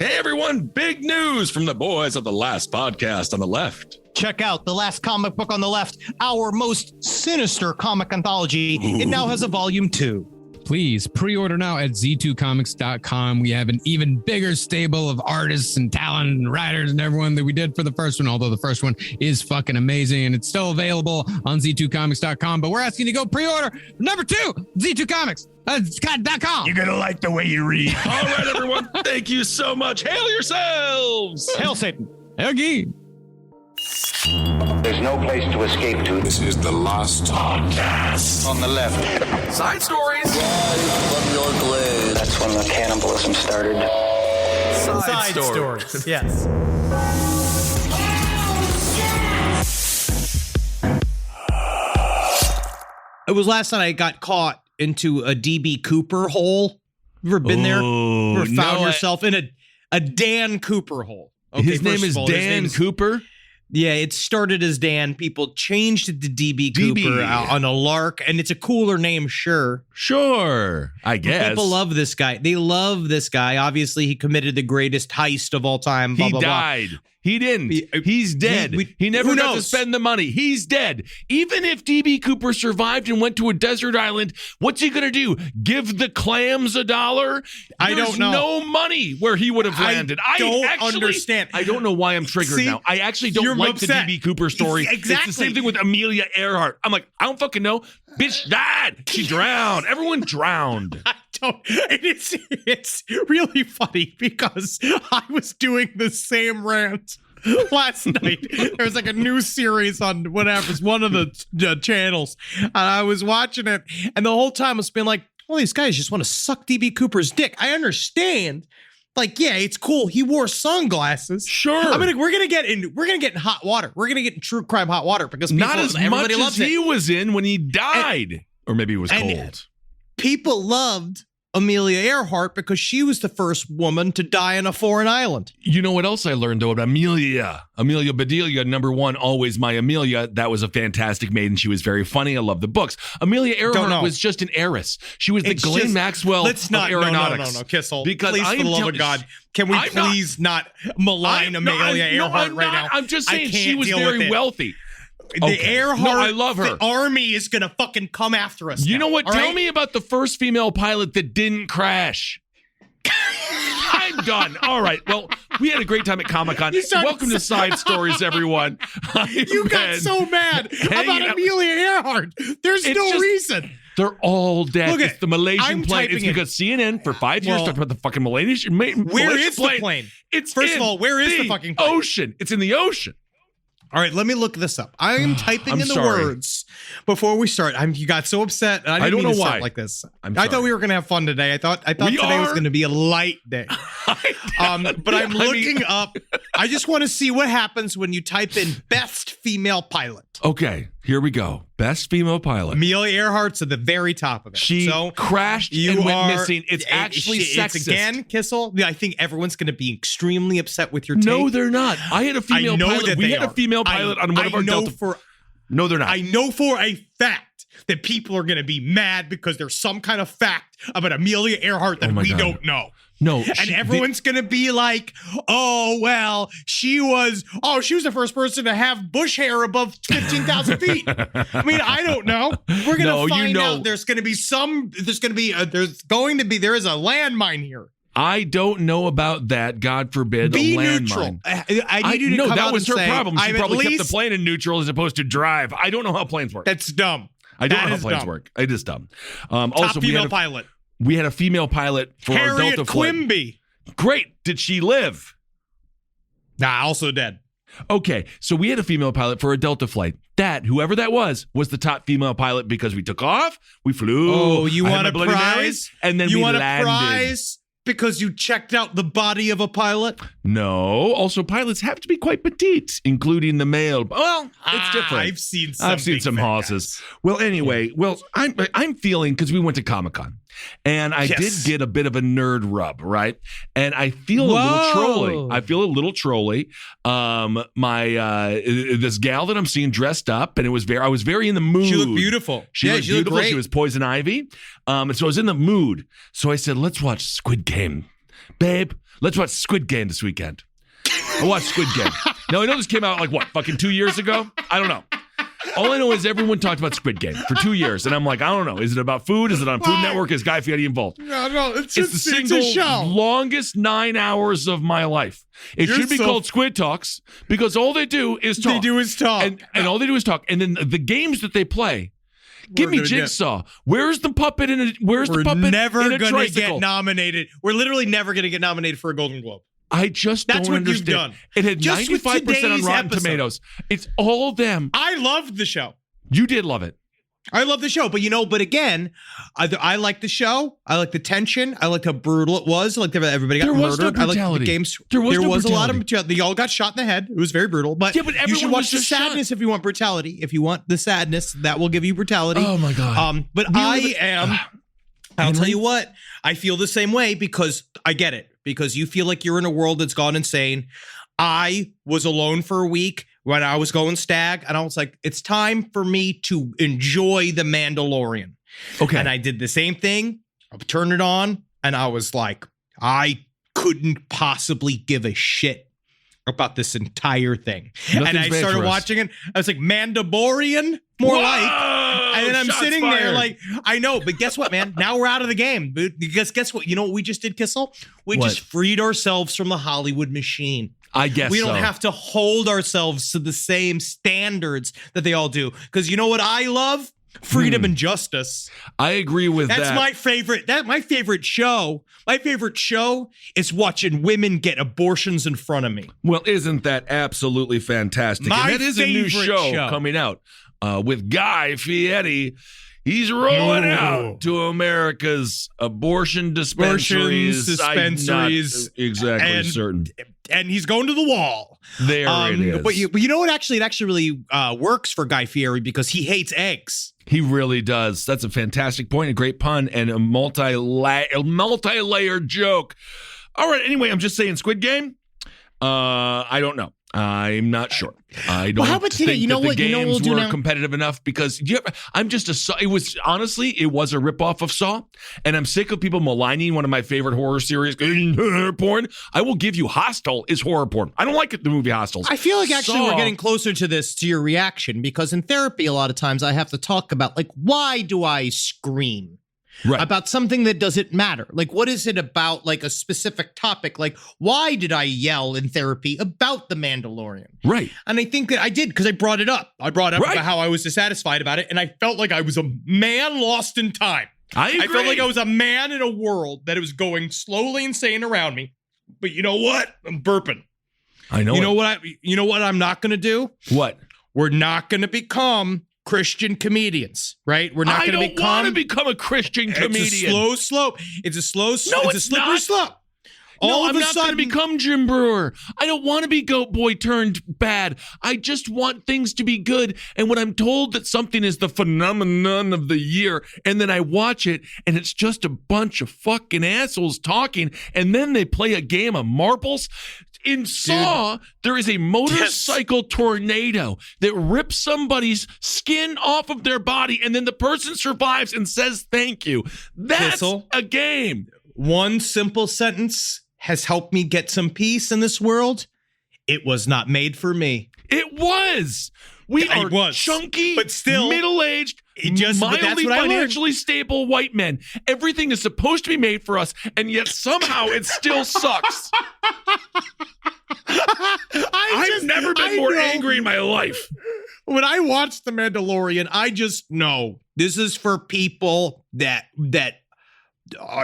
Hey, everyone. Big news from the boys of the last podcast on the left. Check out The Last Comic Book on the Left, our most sinister comic anthology. It now has a volume 2. Please pre-order now at z2comics.com. We have an even bigger stable of artists and talent and writers and everyone that we did for the first one, although the first one is fucking amazing and it's still available on z2comics.com. But we're asking you to go pre-order number 2, z2comics.com. You're going to like the way you read. All right, everyone. Thank you so much. Hail yourselves. Hail Satan. Hail Gee. There's no place to escape to. This is the last podcast On the left. Side stories. From your glade. That's when the cannibalism started. Side stories. Yes. It was last night I got caught into a DB Cooper hole. You ever been there? Ever found yourself in a Dan Cooper hole? Okay, His name is Dan Cooper. Yeah, it started as Dan. People changed it to DB Cooper on a lark, and it's a cooler name, sure. Sure, I guess. People love this guy. They love this guy. Obviously, he committed the greatest heist of all time. Blah, He blah, died. He didn't. He's dead. He never got to spend the money. He's dead. Even if DB Cooper survived and went to a desert island, what's he going to do? Give the clams $1? I don't know. There's no money where he would have landed. I don't understand. I don't know why I'm triggered See, now. I actually don't you're like upset. the DB Cooper story. Exactly. It's the same thing with Amelia Earhart. I'm like, I don't fucking know. Bitch died. She drowned. Everyone drowned. I don't. It's really funny because I was doing the same rant last night. There was like a new series on whatever, it's one of the channels, and I was watching it, and the whole time it's been like, well, these guys just want to suck DB Cooper's dick. I understand. Like, yeah, it's cool. He wore sunglasses. Sure. We're gonna get in hot water. We're gonna get in true crime hot water because Not as everybody much as loves he it. was in when he died. Or maybe it was and- cold. People loved Amelia Earhart because she was the first woman to die on a foreign island. You know what else I learned, though, about Amelia? Amelia Bedelia, number 1, always my Amelia. That was a fantastic maiden. She was very funny. I love the books. Amelia Earhart was just an heiress. She was the Ghislaine Maxwell of aeronautics. No, Kissel. Because please, for the love of God, can we please not malign Amelia Earhart right now? I'm just saying she was deal very with it. wealthy. The Earhart I love her. army is going to fucking come after us. You now, know what? all Tell right? me about the first female pilot that didn't crash. I'm done. All right. Well, we had a great time at Comic-Con. Welcome to Side Stories, everyone. You got so mad about Amelia Earhart. There's no reason. They're all dead. Look, it's the Malaysian I'm plane. It's typing it. because CNN for 5 years talked about the fucking Malaysian Where is the plane? It's First of all, where is the fucking plane? ocean. It's in the ocean. All right, let me look this up. I am typing I'm in the sorry. words before we start. You got so upset. And I didn't don't mean know to start why. like this. I'm I sorry. thought we were going to have fun today. I thought We today was are. going to be a light day. But I'm looking up. I just want to see what happens when you type in best female pilot. Okay, here we go. Best female pilot. Amelia Earhart's at the very top of it. She crashed and went missing. It's actually sexist. It's again, Kissel. I think everyone's going to be extremely upset with your take. No, they're not. I had a female pilot. We had a female pilot on one of our Delta. No, they're not. I know for a fact that people are going to be mad because there's some kind of fact about Amelia Earhart that we don't know. No, and everyone's going to be like, oh, well, she was the first person to have bush hair above 15,000 feet. I mean, I don't know. We're going to find out there is a landmine here. I don't know about that. God forbid. Be a neutral. landmine. I need you to come that out was and her say, problem. She I'm probably at kept the least- plane in neutral as opposed to drive. I don't know how planes work. That's dumb. I don't That know is how planes dumb. work. It is dumb. Top Also, female pilot. We had a female pilot for our Harriet Delta flight. Quimby. Great. Did she live? Nah, also dead. Okay, so we had a female pilot for a Delta flight. Whoever that was the top female pilot because we took off, we flew. Oh, you I had want my a Bloody prize? Marys, and then you we want landed. a prize because you checked out the body of a pilot? No. Also, pilots have to be quite petite, including the male. Well, it's different. I've seen some horses. Well, anyway, I'm feeling, because we went to Comic-Con, and I did get a bit of a nerd rub, right? And I feel a little trolly. This gal that I'm seeing dressed up, and I was very in the mood. She looked beautiful. She looked beautiful. Great. She was Poison Ivy. And so I was in the mood. So I said, let's watch Squid Game. babe, let's watch Squid Game this weekend. I watched Squid Game. Now, I know this came out like, what, fucking 2 years ago? I don't know. All I know is everyone talked about Squid Game for 2 years. And I'm like, I don't know. Is it about food? Is it on Food Network? Is Guy Fieri involved? No, it's the single longest 9 hours of my life. It should be called Squid Talks because all they do is talk. They do is talk. And all they do is talk. And then the games that they play, give me Jigsaw. Where's the puppet in a We're never in a gonna tricycle? get nominated. We're literally never going to get nominated for a Golden Globe. I just That's don't what understand. you've done. It had Just with 95% on today's Rotten episode. Tomatoes. It's all them. I loved the show. You did love it. I love the show, but again, I like the show. I like the tension. I liked how brutal it was. I liked that everybody got There was murdered. no I liked the brutality. games. There was no a lot of brutality. brutality. They all got shot in the head. It was very brutal. But, Yeah, but you everyone should watch was the just sadness if you want brutality. If you want the sadness, that will give you brutality. Oh my God. But I'll tell you what, I feel the same way because I get it. Because you feel like you're in a world that's gone insane. I was alone for a week when I was going stag, and I was like, it's time for me to enjoy The Mandalorian. Okay. And I did the same thing. I turned it on, and I was like, I couldn't possibly give a shit about this entire thing. Nothing's and I made started for us. watching it. I was like, Mandalorian? More Whoa! like. And then I'm Shots sitting fired. there like, I know, but guess what, man? Now we're out of the game. Guess what? You know what we just did, Kissel? We What? just freed ourselves from the Hollywood machine. I guess We don't so. have to hold ourselves to the same standards that they all do. Because you know what I love? Freedom and justice. I agree with That's that. my favorite. My favorite show. My favorite show is watching women get abortions in front of me. Well, isn't that absolutely fantastic? My and that is a new favorite show coming out with Guy Fieri. He's rolling out to America's abortion dispensaries. I'm not exactly certain. And he's going to the wall. There it is. But you know what? Actually, it actually really works for Guy Fieri because he hates eggs. He really does. That's a fantastic point, a great pun, and a multi-layered joke. All right. Anyway, I'm just saying, Squid Game. I don't know. I'm not sure. I don't how about today? think You know that the what? You know what games we'll do were now? competitive enough because I'm just a Saw. It was honestly, it was a ripoff of Saw, and I'm sick of people maligning one of my favorite horror series, porn. I will give you Hostel is horror porn. I don't like it, the movie Hostels. I feel like actually Saw- we're getting closer to this, to your reaction, because in therapy, a lot of times I have to talk about, like, why do I scream? Right. About something that doesn't matter. Like, what is it about, like, a specific topic? Like, why did I yell in therapy about The Mandalorian? Right. And I think that I did because I brought it up. I brought up Right. about how I was dissatisfied about it, and I felt like I was a man lost in time. I agree. I felt like I was a man in a world that was going slowly insane around me. But you know what? I'm burping. I know. You know what I'm not going to do? What? We're not going to become Christian comedians, right? We're not I going to don't want to become a Christian comedian. It's a slow slope. It's a slow. No, it's a slippery not. slope. No, All I'm of a not going sudden, to become Jim Brewer. I don't want to be Goat Boy turned bad. I just want things to be good. And when I'm told that something is the phenomenon of the year, and then I watch it, and it's just a bunch of fucking assholes talking, and then they play a game of marbles. In Saw, there is a motorcycle tornado that rips somebody's skin off of their body, and then the person survives and says thank you. That's Kissel. a game. one simple sentence has helped me get some peace in this world. It was not made for me. It was. We Yeah, are it was. chunky, But still, middle-aged, but that's mildly what I learned. financially stable white men. Everything is supposed to be made for us, and yet somehow it still sucks. I've never been more angry in my life. When I watch The Mandalorian, I just know this is for people that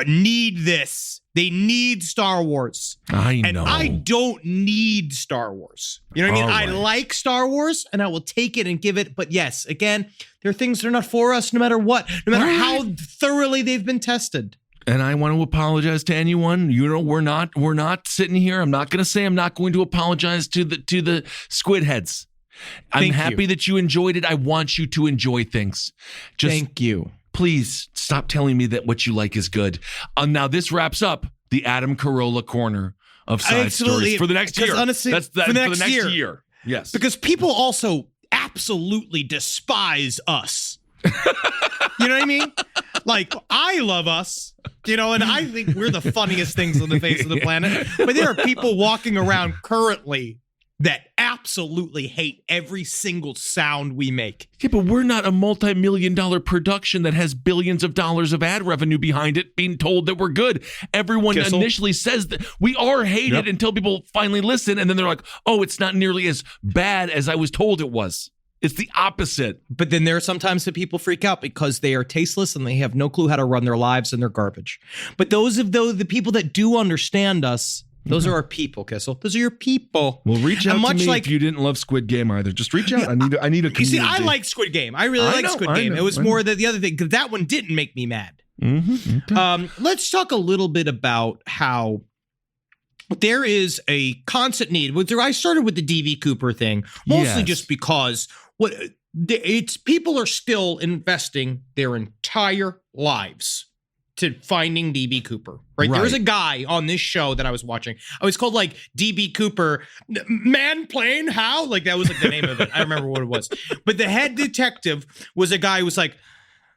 need this. They need Star Wars. I know. And I don't need Star Wars. You know what I mean? All I right. like Star Wars and I will take it and give it. But yes, again, there are things that are not for us no matter what, no matter how thoroughly they've been tested. And I want to apologize to anyone. You know, we're not sitting here. I'm not going to say I'm not going to apologize to the squid heads. I'm Thank happy you. that you enjoyed it. I want you to enjoy things. Just Thank you. please stop telling me that what you like is good. Now this wraps up the Adam Carolla corner of side Absolutely. stories for the next year. Because honestly, That's for the for next the next year. year. Yes. Because people also absolutely despise us. You know what I mean? Like, I love us, and I think we're the funniest things on the face of the planet. But there are people walking around currently that absolutely hate every single sound we make. Yeah, but we're not a multi-million-dollar production that has billions of dollars of ad revenue behind it being told that we're good. Everyone initially says that we are hated until people finally listen, and then they're like, oh, it's not nearly as bad as I was told it was. It's the opposite. But then there are sometimes that people freak out because they are tasteless and they have no clue how to run their lives and they're garbage. But the people that do understand us, those are our people, Kissel. Those are your people. Well, reach out to me if you didn't love Squid Game either. Just reach out. I need a community. You see, I like Squid Game. I really like Squid Game. It was more the other thing, because that one didn't make me mad. Mm-hmm. Okay. Let's talk a little bit about how there is a constant need. I started with the DB Cooper thing, mostly just because people are still investing their entire lives to finding DB Cooper, right? There was a guy on this show that I was watching. It was called like DB Cooper, Man Plane How? Like that was like the name of it. I remember what it was. But the head detective was a guy who was like,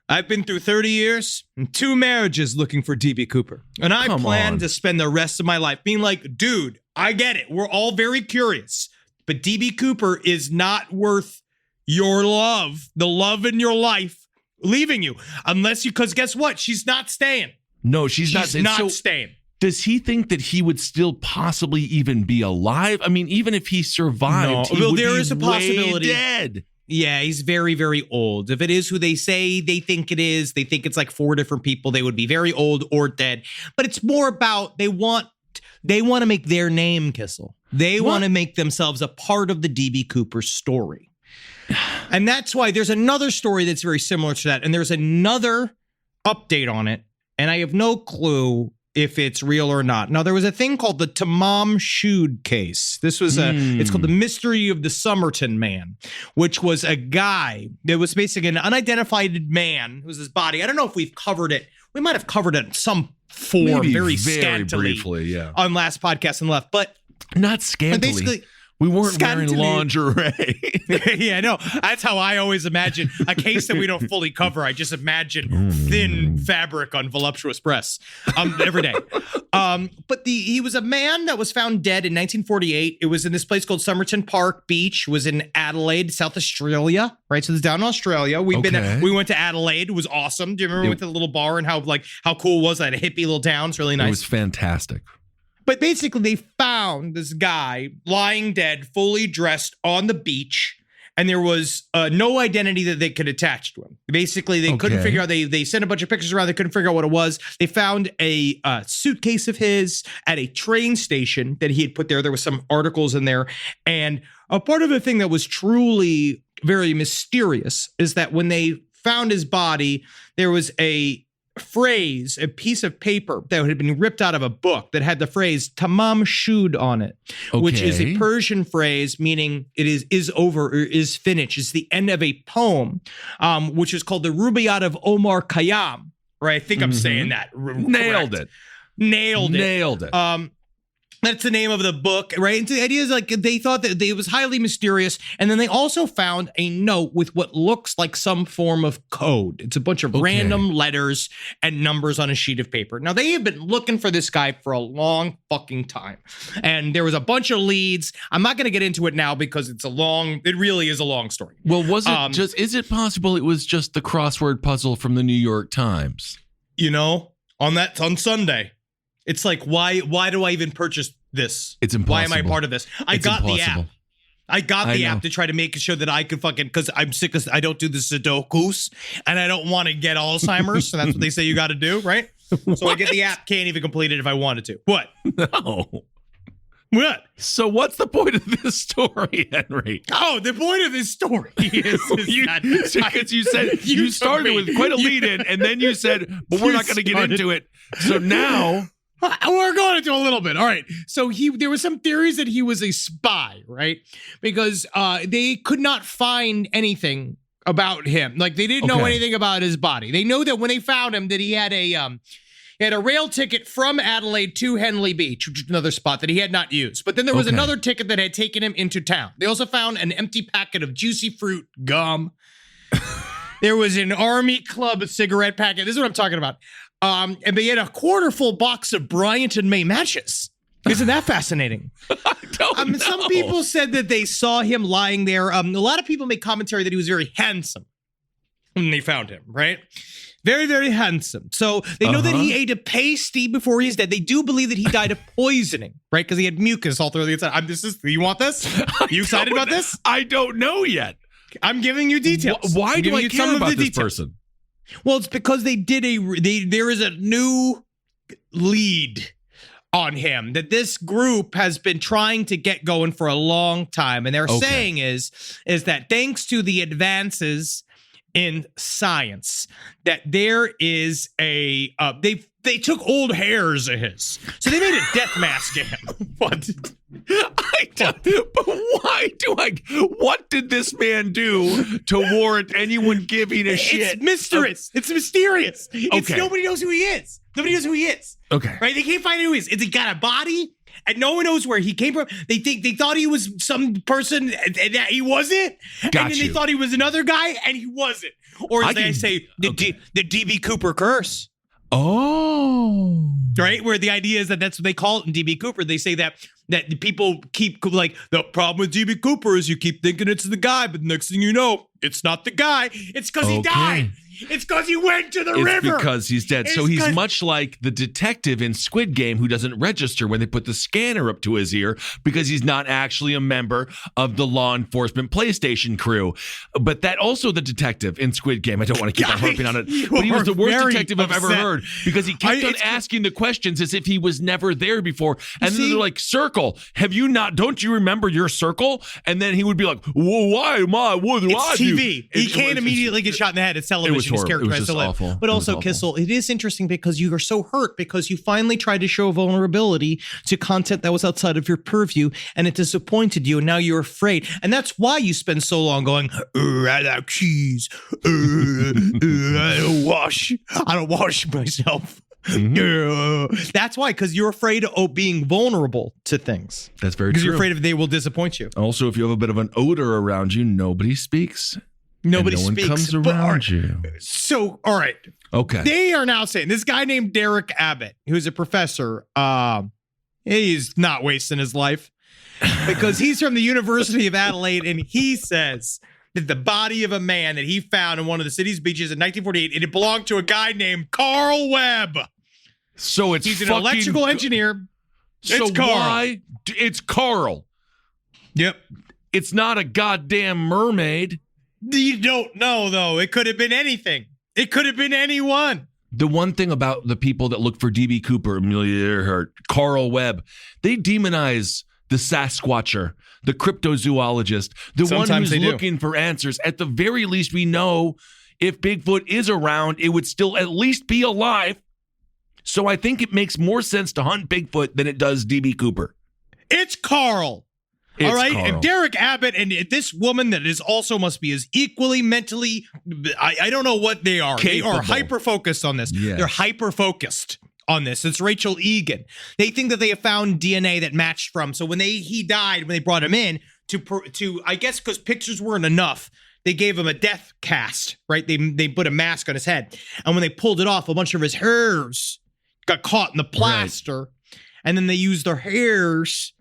I've been through 30 years and 2 marriages looking for DB Cooper. And I plan to spend the rest of my life being like, dude, I get it. We're all very curious. But DB Cooper is not worth your love, the love in your life, leaving you, because guess what? She's not staying. No, she's not staying. Does he think that he would still possibly even be alive? I mean, even if he survived, he would there be is a possibility. way dead. Yeah, he's very, very old. If it is who they say they think it is, they think it's like 4 different people. They would be very old or dead. But it's more about they want to make their name, Kissel. They want to make themselves a part of the DB Cooper story. And that's why there's another story that's very similar to that. And there's another update on it. And I have no clue if it's real or not. Now, there was a thing called the Tamam Shud case. This was it's called the Mystery of the Somerton Man, which was a guy that was basically an unidentified man. It was his body. I don't know if we've covered it. We might have covered it in some form, Maybe very scantily, briefly, on last podcast and left. But not scantily. Basically, we weren't wearing lingerie. Yeah, no, that's how I always imagine a case that we don't fully cover. I just imagine thin fabric on voluptuous breasts every day. But he was a man that was found dead in 1948. It was in this place called Somerton Park Beach. It was in Adelaide, South Australia, right? So it's down in Australia. We went to Adelaide. It was awesome. Do you remember we went to the little bar and how cool it was? That hippie little town. It's really nice. It was fantastic. But basically, they found this guy lying dead, fully dressed on the beach, and there was no identity that they could attach to him. Basically, they couldn't figure out. They sent a bunch of pictures around. They couldn't figure out what it was. They found a suitcase of his at a train station that he had put there. There was some articles in there. And a part of the thing that was truly very mysterious is that when they found his body, there was a piece of paper that had been ripped out of a book that had the phrase Tamam Shud on it, which is a Persian phrase meaning it is over or is finished. It's the end of a poem, which is called the Rubaiyat of Omar Khayyam. Right? I think I'm saying that. Nailed it. That's the name of the book, right? And the idea is like they thought that it was highly mysterious. And then they also found a note with what looks like some form of code. It's a bunch of random letters and numbers on a sheet of paper. Now, they have been looking for this guy for a long fucking time. And there was a bunch of leads. I'm not going to get into it now because it really is a long story. Well, is it possible it was just the crossword puzzle from the New York Times? On Sunday. It's like, why do I even purchase this? It's impossible. Why am I part of this? I got the app to try to make sure that I could because I'm sick of, I don't do the Sudokus and I don't want to get Alzheimer's. So that's what they say you got to do, right? So I get the app, can't even complete it if I wanted to. What? No. What? So what's the point of this story, Henry? Oh, the point of this story is because you said you started with quite a lead in and then you said, but we're not going to get into it. So now... We're going into a little bit. All right. So there were some theories that he was a spy, right? Because they could not find anything about him. Like they didn't know anything about his body. They know that when they found him that he had a rail ticket from Adelaide to Henley Beach, which is another spot that he had not used. But then there was another ticket that had taken him into town. They also found an empty packet of juicy fruit gum. There was an Army Club cigarette packet. This is what I'm talking about. And they had a quarter full box of Bryant and May matches. Isn't that fascinating? I don't know. Some people said that they saw him lying there. A lot of people make commentary that he was very handsome when they found him, right? Very, very handsome. So they know that he ate a pasty before he's dead. They do believe that he died of poisoning, right? Because he had mucus all through the inside. You want this? You excited about this? I don't know yet. I'm giving you details. Why do I care about this person? Well, it's because they did there is a new lead on him that this group has been trying to get going for a long time. And they're saying is that thanks to the advances in science, that there is a they took old hairs of his, so they made a death mask of him. What? But why do I? What did this man do to warrant anyone giving a shit? It's mysterious. It's mysterious. Nobody knows who he is. Nobody knows who he is. Okay. Right? They can't find out who he is. He got a body, and no one knows where he came from. They thought he was some person, and that he wasn't. And then they thought he was another guy, and he wasn't. Or as they say, the DB Cooper curse. Oh. Right? Where the idea is that that's what they call it in DB Cooper. They say that the people keep, like, the problem with DB Cooper is you keep thinking it's the guy, but the next thing you know, it's not the guy. It's because he died. It's because he went to the river. It's because he's dead. So he's much like the detective in Squid Game who doesn't register when they put the scanner up to his ear because he's not actually a member of the law enforcement PlayStation crew. But that also the detective in Squid Game, I don't want to keep on harping on it, but he was the worst detective I've ever heard because he kept on asking the questions as if he was never there before. And then they're like, Circle, don't you remember your circle? And then he would be like, well, why am I? What do I do? It's TV. He can't immediately get shot in the head. It's television. His character has to live. Awful. But also, Kissel, it is interesting because you are so hurt because you finally tried to show vulnerability to content that was outside of your purview and it disappointed you and now you're afraid. And that's why you spend so long going, I like cheese. I don't wash myself. Mm-hmm. That's why, because you're afraid of being vulnerable to things. That's very true. Because you're afraid they will disappoint you. Also, if you have a bit of an odor around you, nobody speaks. Nobody no speaks. One comes around you. So, all right. Okay. They are now saying this guy named Derek Abbott, who's a professor, he's not wasting his life because he's from the University of Adelaide, and he says that the body of a man that he found in one of the city's beaches in 1948, and it belonged to a guy named Carl Webb. So he's an electrical engineer. It's Carl. It's Carl. Yep. It's not a goddamn mermaid. You don't know, though. It could have been anything. It could have been anyone. The one thing about the people that look for DB Cooper, Amelia Earhart, Carl Webb, they demonize the Sasquatcher, the cryptozoologist, the one who's looking for answers. At the very least, we know if Bigfoot is around, it would still at least be alive. So I think it makes more sense to hunt Bigfoot than it does DB Cooper. It's Carl. All right, Carl. And Derek Abbott and this woman that is also must be as equally mentally, I don't know what they are. Capable. They are hyper-focused on this. Yes. They're hyper-focused on this. It's Rachel Egan. They think that they have found DNA that matched from. So when he died, when they brought him in to I guess because pictures weren't enough, they gave him a death cast, right? They put a mask on his head. And when they pulled it off, a bunch of his hairs got caught in the plaster. Right. And then they used their hairs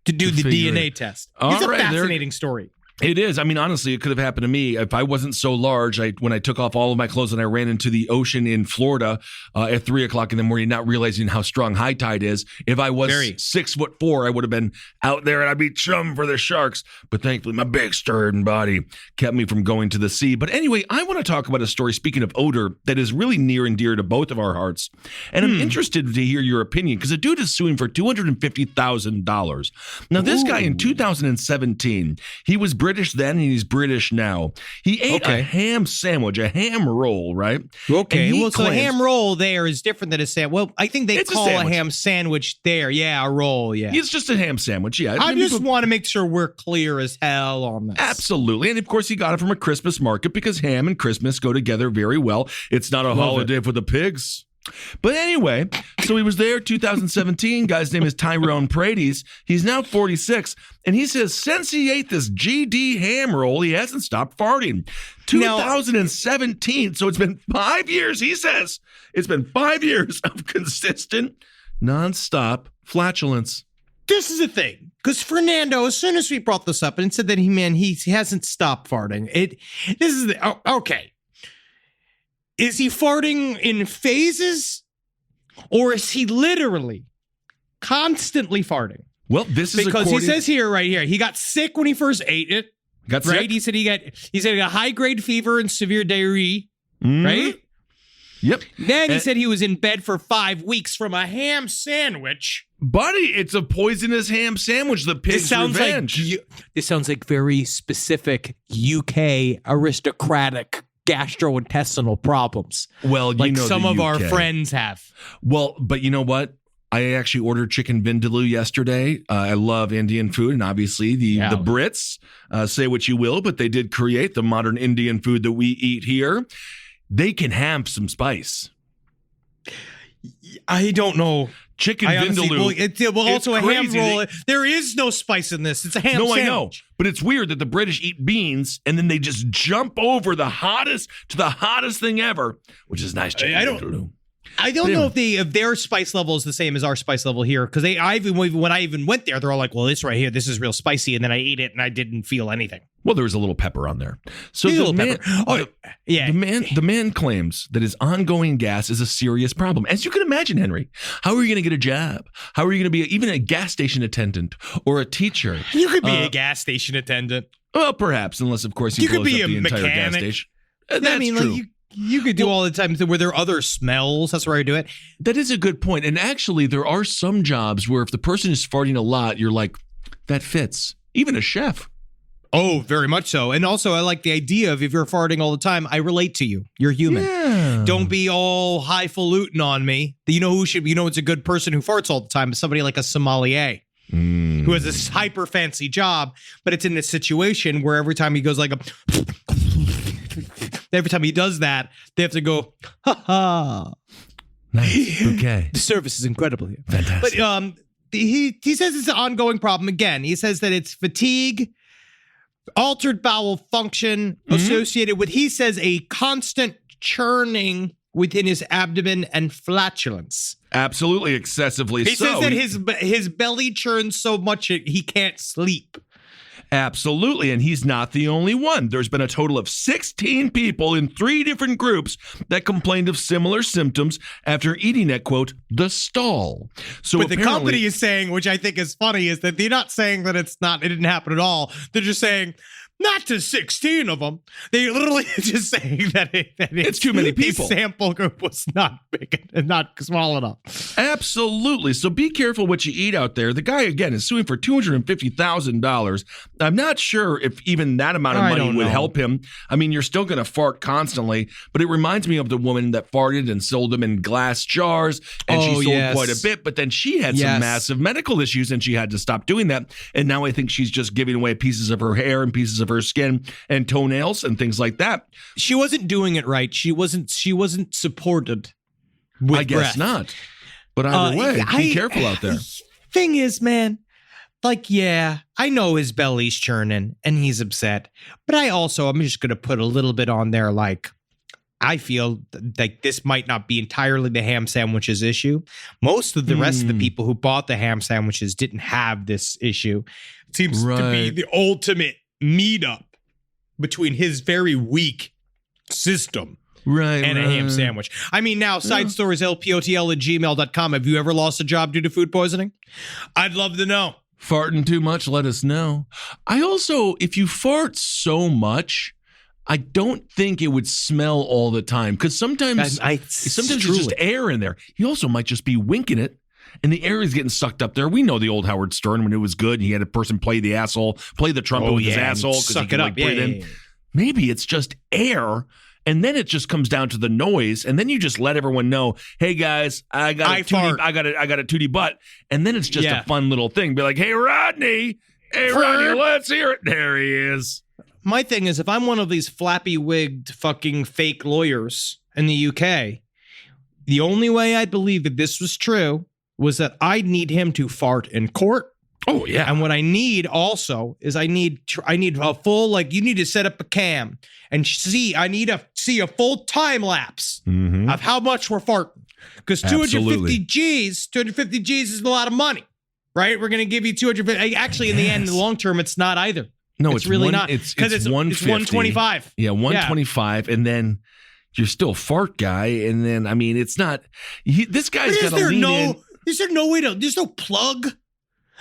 to do the DNA test. It's a fascinating story. It is. I mean, honestly, it could have happened to me if I wasn't so large. When I took off all of my clothes and I ran into the ocean in Florida at 3:00 in the morning, not realizing how strong high tide is. If I was 6'4", I would have been out there and I'd be chum for the sharks. But thankfully, my big sturdy body kept me from going to the sea. But anyway, I want to talk about a story, speaking of odor, that is really near and dear to both of our hearts. And I'm interested to hear your opinion because a dude is suing for $250,000. Now, this guy in 2017, he was British then and he's British now. He ate a ham sandwich, a ham roll, right? Okay. Well, so a ham roll there is different than a sandwich. Well, I think they call a ham sandwich there. Yeah, a roll. Yeah. It's just a ham sandwich. Yeah. I just want to make sure we're clear as hell on this. Absolutely. And of course, he got it from a Christmas market because ham and Christmas go together very well. It's not a holiday for the pigs. But anyway, so he was there 2017. Guy's name is Tyrone Paredes. He's now 46. And he says since he ate this GD ham roll, he hasn't stopped farting. 2017. So it's been 5 years. He says it's been 5 years of consistent, nonstop flatulence. This is the thing. Because Fernando, as soon as we brought this up and said that he hasn't stopped farting. Okay. Is he farting in phases, or is he literally constantly farting? Well, this is because he says right here, he got sick when he first ate it. Got right? sick? He said he got high-grade fever and severe diarrhea, right? Yep. Then he said he was in bed for 5 weeks from a ham sandwich. Buddy, it's a poisonous ham sandwich, the pig's revenge. This sounds like very specific UK aristocratic gastrointestinal problems. Well, like some of our friends have. Well, but you know what? I actually ordered chicken vindaloo yesterday. I love Indian food, and obviously the Brits, say what you will, but they did create the modern Indian food that we eat here. They can have some spice. I don't know. Chicken vindaloo. Well, also a ham roll. There is no spice in this. It's a ham sandwich. I know. But it's weird that the British eat beans and then they just jump over the hottest thing ever, which is nice chicken vindaloo. I don't know if their spice level is the same as our spice level here, because when I even went there, they're all like, well, this right here, this is real spicy. And then I ate it and I didn't feel anything. Well, there was a little pepper on there. So the man claims that his ongoing gas is a serious problem. As you can imagine, Henry, how are you going to get a job? How are you going to be even a gas station attendant or a teacher? You could be a gas station attendant. Well, perhaps, unless, of course, you could be the entire gas station. That's true. You could do all the time. Were there other smells? That's where I do it. That is a good point. And actually, there are some jobs where if the person is farting a lot, you're like, that fits. Even a chef. Oh, very much so. And also, I like the idea of if you're farting all the time, I relate to you. You're human. Yeah. Don't be all highfalutin on me. You know it's a good person who farts all the time? Is somebody like a sommelier. Who has this hyper fancy job, but it's in this situation where every time he goes like every time he does that, they have to go, ha ha. Nice. Okay. The service is incredible here. Fantastic. But he says it's an ongoing problem again. He says that it's fatigue, altered bowel function associated with, he says, a constant churning within his abdomen and flatulence. Absolutely, excessively He says that his belly churns so much he can't sleep. Absolutely, and he's not the only one. There's been a total of 16 people in 3 different groups that complained of similar symptoms after eating at, quote, the stall. So but the company is saying, which I think is funny, is that they're not saying that it didn't happen at all. They're just saying, not to 16 of them. They literally just saying that it's too many people. The sample group was not big and not small enough. Absolutely. So be careful what you eat out there. The guy, again, is suing for $250,000. I'm not sure if even that amount of money would help him. I mean, you're still going to fart constantly, but it reminds me of the woman that farted and sold them in glass jars, and she sold quite a bit, but then she had some massive medical issues and she had to stop doing that. And now I think she's just giving away pieces of her hair and pieces of her skin and toenails and things like that. She wasn't doing it right. She wasn't supported with I guess breath. not. But either way, be careful out there. Thing is, man, like, yeah, I know his belly's churning and he's upset, but I'm just going to put a little bit on there. Like, I feel like this might not be entirely the ham sandwiches issue. Most of the rest of the people who bought the ham sandwiches didn't have this issue. It seems to be the ultimate meetup between his very weak system and a ham sandwich. I mean, now, side stories, lpotl@gmail.com. Have you ever lost a job due to food poisoning? I'd love to know. Farting too much, let us know. I also, if you fart so much, I don't think it would smell all the time, because sometimes there's just air in there. He also might just be winking it, and the air is getting sucked up there. We know the old Howard Stern when it was good. He had a person play the trumpet with his asshole because he could breathe in. Maybe it's just air, and then it just comes down to the noise, and then you just let everyone know, hey guys, I got a tootie butt, and then it's just a fun little thing. Be like, hey Rodney, let's hear it. There he is. My thing is, if I'm one of these flappy wigged fucking fake lawyers in the UK, the only way I believe that this was true was that I'd need him to fart in court. Oh, yeah. And what I need also is I need a full, like, you need to set up a cam and I need to see a full time lapse of how much we're farting. Because 250 G's is a lot of money, right? We're going to give you 250. Actually, in the end, in the long term, it's not either. No, it's really not. Because it's 125. Yeah, 125. Yeah. And then you're still fart guy. And then, I mean, it's not, this guy's got to lean in. Is there no way there's no plug?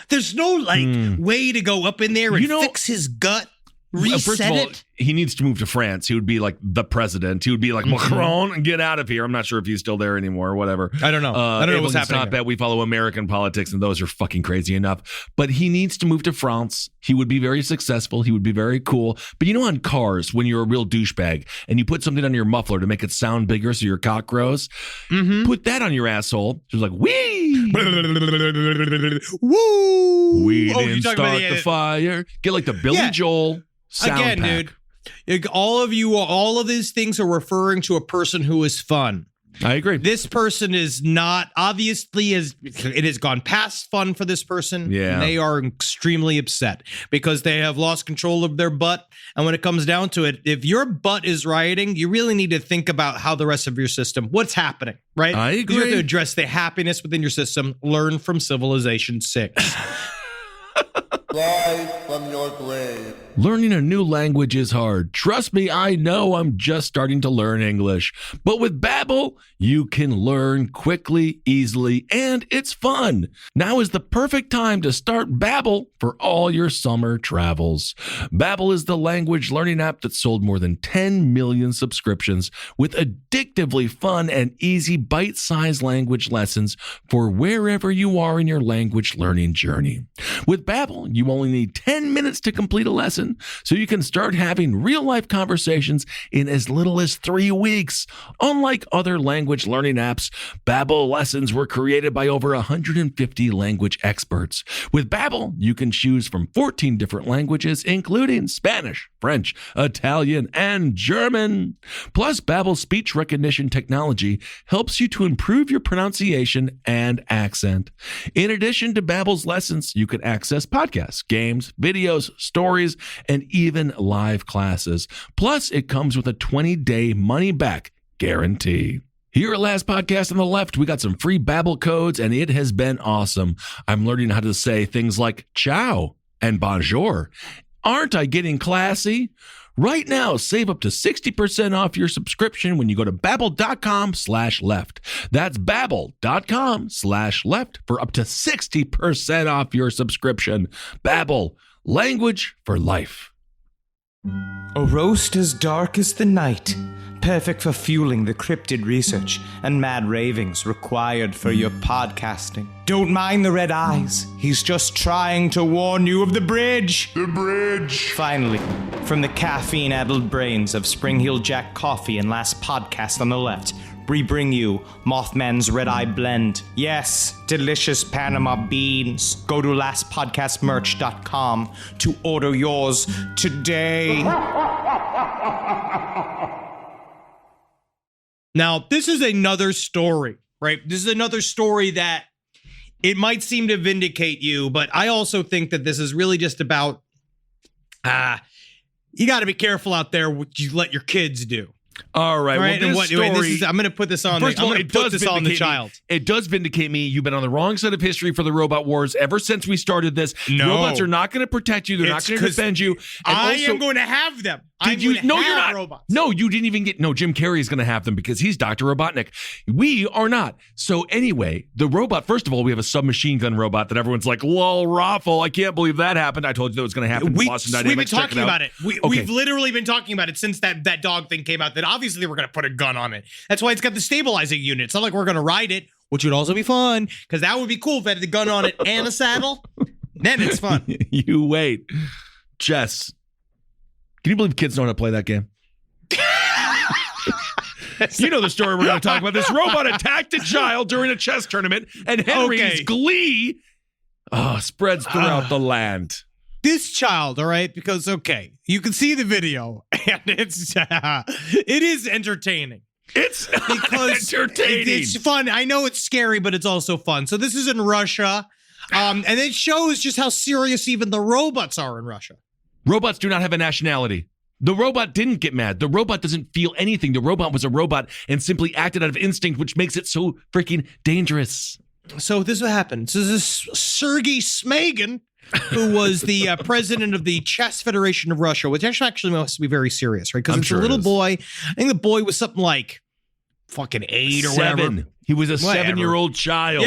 There's no way to go up in there and fix his gut, reset first of all, it. He needs to move to France. He would be like the president. He would be like Macron and get out of here. I'm not sure if he's still there anymore or whatever. I don't know. I don't know what's happening. Not that we follow American politics and those are fucking crazy enough. But he needs to move to France. He would be very successful. He would be very cool. But you know, on cars, when you're a real douchebag and you put something on your muffler to make it sound bigger so your cock grows, put that on your asshole. It's like, wee! Woo! We didn't start the fire. Get like the Billy Joel sound again, pack. dude. All of these things are referring to a person who is fun. I agree. This person is not, obviously, it has gone past fun for this person. Yeah. And they are extremely upset because they have lost control of their butt. And when it comes down to it, if your butt is rioting, you really need to think about how the rest of your system, what's happening, right? I agree. You have to address the happiness within your system. Learn from Civilization 6. Rise from your grave. Learning a new language is hard. Trust me, I know. I'm just starting to learn English. But with Babbel, you can learn quickly, easily, and it's fun. Now is the perfect time to start Babbel for all your summer travels. Babbel is the language learning app that sold more than 10 million subscriptions with addictively fun and easy bite-sized language lessons for wherever you are in your language learning journey. With Babbel, you only need 10 minutes to complete a lesson, so you can start having real-life conversations in as little as 3 weeks. Unlike other language learning apps, Babbel lessons were created by over 150 language experts. With Babbel, you can choose from 14 different languages, including Spanish, French, Italian, and German. Plus, Babbel's speech recognition technology helps you to improve your pronunciation and accent. In addition to Babbel's lessons, you can access podcasts, games, videos, stories, and even live classes. Plus, it comes with a 20-day money-back guarantee. Here at Last Podcast on the Left, we got some free Babbel codes, and it has been awesome. I'm learning how to say things like ciao and bonjour. Aren't I getting classy? Right now, save up to 60% off your subscription when you go to babbel.com/left. That's babbel.com/left for up to 60% off your subscription. Babbel, language for life. A roast as dark as the night, perfect for fueling the cryptid research and mad ravings required for your podcasting. Don't mind the red eyes, he's just trying to warn you of the bridge. The bridge. Finally, from the caffeine-addled brains of Spring Heel Jack Coffee and Last Podcast on the Left, we bring you Mothman's Red Eye Blend. Yes, delicious Panama beans. Go to lastpodcastmerch.com to order yours today. Now, this is another story, right? This is another story that it might seem to vindicate you, but I also think that this is really just about, you got to be careful out there what you let your kids do. All right. Right. Well, I'm going to put this on. First of all, it does this on the child. It does vindicate me. You've been on the wrong side of history for the robot wars ever since we started this. No. Robots are not going to protect you. They're not going to defend you. And I also, am going to have them. You're not. Robots. No, you didn't even get. No, Jim Carrey is going to have them because he's Dr. Robotnik. We are not. So anyway, the robot. First of all, we have a submachine gun robot that everyone's like, "Lol, raffle." I can't believe that happened. I told you that was going to happen. Boston Dynamics. We've been talking about it. We've literally been talking about it since that dog thing came out. That obviously we're going to put a gun on it. That's why it's got the stabilizing unit. It's not like we're going to ride it, which would also be fun because that would be cool if it had the gun on it and a saddle. Then it's fun. You wait, Jess. Can you believe kids know how to play that game? You know the story we're going to talk about. This robot attacked a child during a chess tournament, and Henry's glee spreads throughout the land. This child, all right, because, you can see the video, and it is entertaining. It's because entertaining. It's fun. I know it's scary, but it's also fun. So this is in Russia, and it shows just how serious even the robots are in Russia. Robots do not have a nationality. The robot didn't get mad. The robot doesn't feel anything. The robot was a robot and simply acted out of instinct, which makes it so freaking dangerous. So this is what happened. So this is Sergei Smagin, who was the president of the Chess Federation of Russia, which actually must be very serious, right? Because it's a little boy. I think the boy was something like fucking 8 or whatever. He was a 7-year-old child.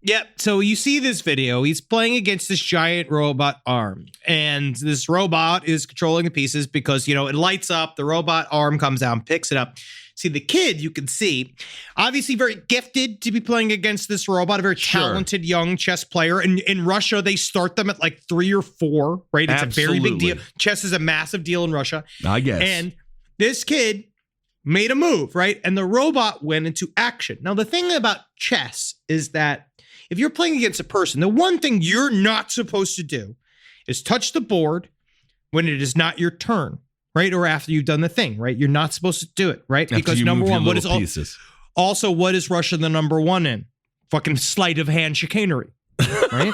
Yep. So you see this video. He's playing against this giant robot arm. And this robot is controlling the pieces because, it lights up. The robot arm comes down, picks it up. See, the kid, you can see, obviously very gifted to be playing against this robot, a very talented young chess player. And in Russia, they start them at like 3 or 4, right? It's a very big deal. Chess is a massive deal in Russia. I guess. And this kid made a move, right? And the robot went into action. Now, the thing about chess is that if you're playing against a person, the one thing you're not supposed to do is touch the board when it is not your turn, right? Or after you've done the thing, right? You're not supposed to do it, right? Because number one, what is also what is Russia the number one in? Fucking sleight of hand chicanery, right?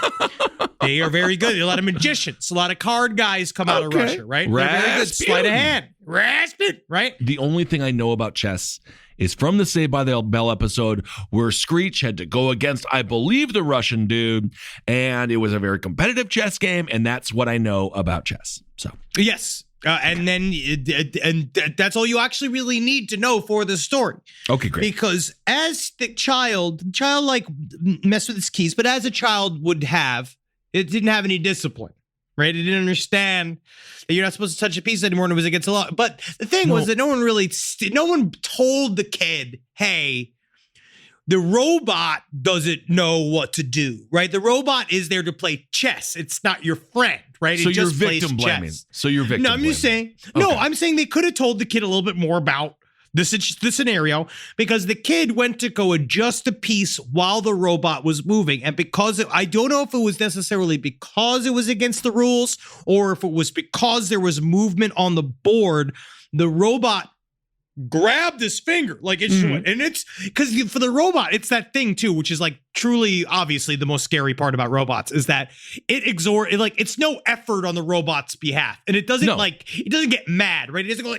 They are very good. A lot of magicians, a lot of card guys come out of Russia, right? They're very good. Sleight of hand. Rasputin, right? The only thing I know about chess is from the Saved by the Bell episode where Screech had to go against, I believe, the Russian dude, and it was a very competitive chess game, and that's what I know about chess. So yes. And that's all you actually really need to know for the story. Okay, great. Because as the child like messed with its keys, but as a child would have, it didn't have any discipline, right? It didn't understand that you're not supposed to touch a piece anymore and it was against the law. But the thing was that no one told the kid, hey, the robot doesn't know what to do, right? The robot is there to play chess. It's not your friend, right? So it you're just victim plays blaming. chess. So you're victim blaming. No, I'm just saying. No, I'm saying they could have told the kid a little bit more about the scenario because the kid went to go adjust a piece while the robot was moving. And because I don't know if it was necessarily because it was against the rules or if it was because there was movement on the board, the robot grabbed his finger like it should. And it's because for the robot, it's that thing too, which is like truly obviously the most scary part about robots is that it's no effort on the robot's behalf. And it doesn't it doesn't get mad, right? It doesn't go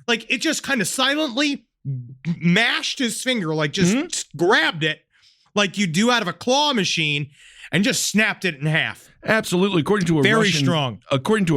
like it just kind of silently mashed his finger, like just grabbed it like you do out of a claw machine and just snapped it in half. Absolutely. According to a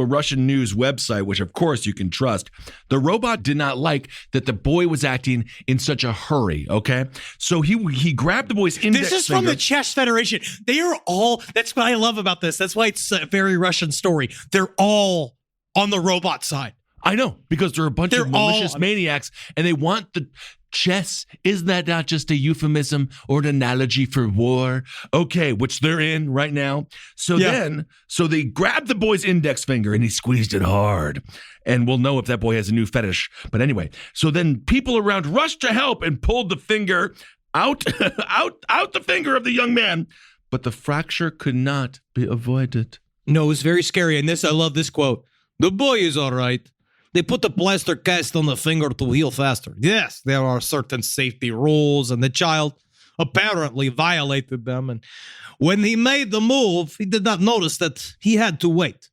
Russian news website, which of course you can trust, the robot did not like that the boy was acting in such a hurry. Okay, so he grabbed the boy's index. This is from the Chess Federation. They are all. That's what I love about this. That's why it's a very Russian story. They're all on the robot side. I know, because they're a bunch of malicious maniacs, and they want the chess. Isn't that not just a euphemism or an analogy for war? Okay, which they're in right now. So they grabbed the boy's index finger and he squeezed it hard. And we'll know if that boy has a new fetish. But anyway, so then people around rushed to help and pulled the finger out the finger of the young man. But the fracture could not be avoided. No, it was very scary. And I love this quote. The boy is all right. They put the plaster cast on the finger to heal faster. Yes, there are certain safety rules, and the child apparently violated them. And when he made the move, he did not notice that he had to wait.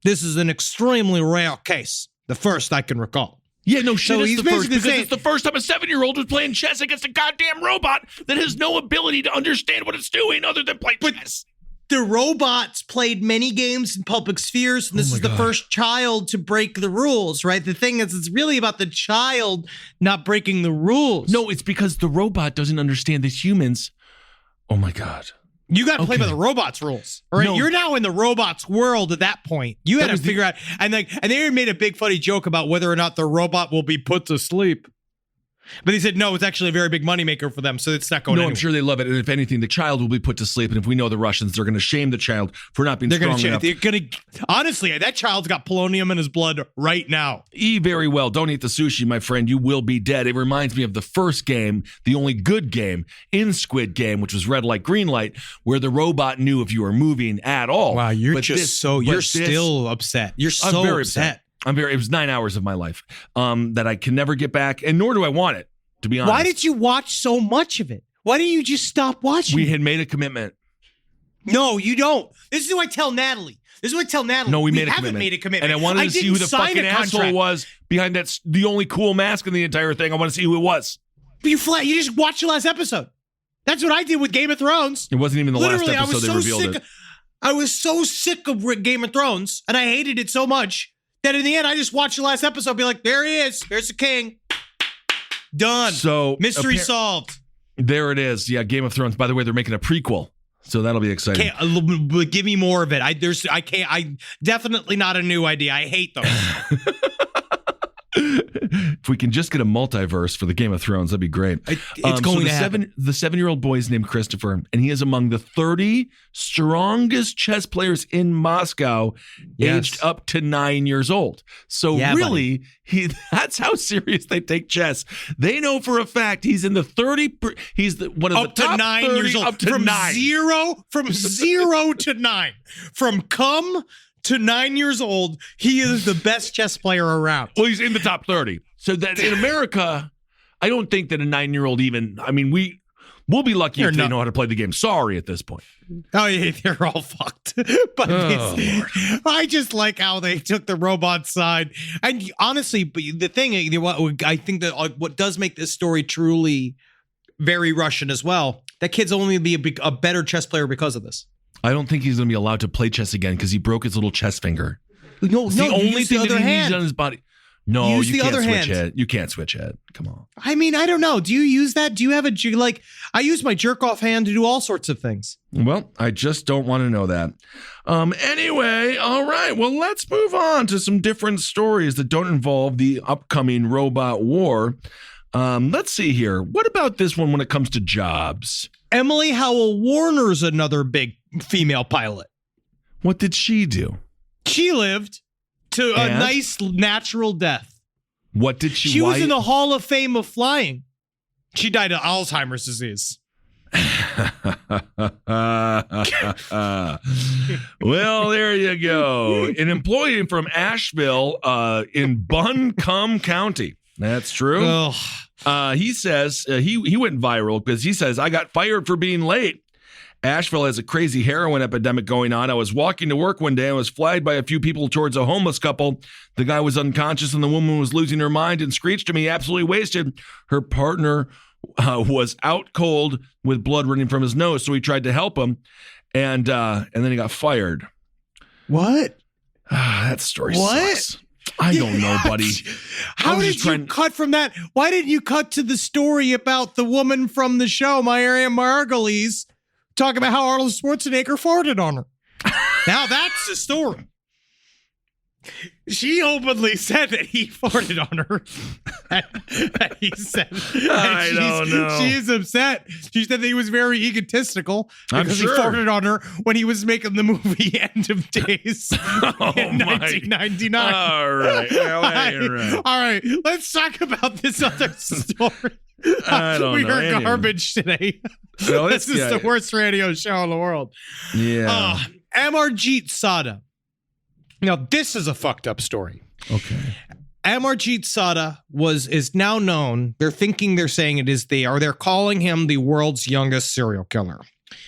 This is an extremely rare case, the first I can recall. Yeah, no shit, so it's the first, because it's the first time a 7-year-old was playing chess against a goddamn robot that has no ability to understand what it's doing other than play chess. The robots played many games in public spheres, and this is the first child to break the rules, right? The thing is, it's really about the child not breaking the rules. No, it's because the robot doesn't understand the humans. Oh my God. You got to play by the robot's rules, right? No. You're now in the robot's world at that point. You had to figure out, and they made a big funny joke about whether or not the robot will be put to sleep. But he said, no, it's actually a very big moneymaker for them, so it's not going anywhere. I'm sure they love it. And if anything, the child will be put to sleep. And if we know the Russians, they're going to shame the child for not being strong enough. Honestly, that child's got polonium in his blood right now. Very well. Don't eat the sushi, my friend. You will be dead. It reminds me of the first game, the only good game in Squid Game, which was red light, green light, where the robot knew if you were moving at all. Wow, you're still upset. You're so upset. It was 9 hours of my life that I can never get back, and nor do I want it, to be honest. Why did you watch so much of it? Why didn't you just stop watching? We had made a commitment. No, you don't. This is what I tell Natalie. No, we haven't made a commitment. And I wanted to see who the fucking asshole was behind that. The only cool mask in the entire thing. I want to see who it was. But you just watched the last episode. That's what I did with Game of Thrones. It wasn't even the last episode they revealed it. I was so sick of Game of Thrones, and I hated it so much that in the end, I just watched the last episode, be like, there he is. There's the king. Done. So mystery solved. There it is. Yeah, Game of Thrones. By the way, they're making a prequel, so that'll be exciting. Give me more of it. I definitely not a new idea. I hate those. If we can just get a multiverse for the Game of Thrones, that'd be great. It's going to happen. The 7-year-old boy is named Christopher, and he is among the 30 strongest chess players in Moscow, aged up to 9 years old. So really, that's how serious they take chess. They know for a fact he's in the 30. He's one of up the top to 9 30, years old. Up to from 9. From 0 to 9. From come to 9 years old, he is the best chess player around. Well, he's in the top 30. So that in America, I don't think that a 9-year-old even. I mean, we'll be lucky if they know how to play the game. Sorry, at this point. Oh yeah, they're all fucked. But I just like how they took the robot side. And honestly, the thing, I think that what does make this story truly very Russian as well, that kid's only be a better chess player because of this. I don't think he's going to be allowed to play chess again because he broke his little chess finger. No, it's the only thing that he needs on his body. No, use you can't switch it. You can't switch it. Come on. I mean, I don't know. Do you use that? Do you have I use my jerk off hand to do all sorts of things. Well, I just don't want to know that. Anyway, all right. Well, let's move on to some different stories that don't involve the upcoming robot war. Let's see here. What about this one when it comes to jobs? Emily Howell Warner's another big female pilot. What did she do? She lived to a nice natural death. What did she? She was in the Hall of Fame of flying. She died of Alzheimer's disease. Well, there you go. An employee from Asheville in Buncombe County. That's true. He says he went viral because he says, I got fired for being late. Asheville has a crazy heroin epidemic going on. I was walking to work one day and was flagged by a few people towards a homeless couple. The guy was unconscious and the woman was losing her mind and screeched to me, absolutely wasted. Her partner was out cold with blood running from his nose, so he tried to help him, and then he got fired. What? That story sucks. I don't know, buddy. How did you cut from that? Why didn't you cut to the story about the woman from the show, Myriam Margolyes, talking about how Arnold Schwarzenegger farted on her? Now that's the story. She openly said that he farted on her. He said, I don't know. She's upset. She said that he was very egotistical because he farted on her when he was making the movie End of Days in 1999. All right. All right. Let's talk about this other story. I don't know. We are garbage today. No, this is the worst radio show in the world. Yeah. Amarjeet Sada. Now, this is a fucked up story. Okay. Amarjeet Sada is now known. They're saying it is they're calling him the world's youngest serial killer.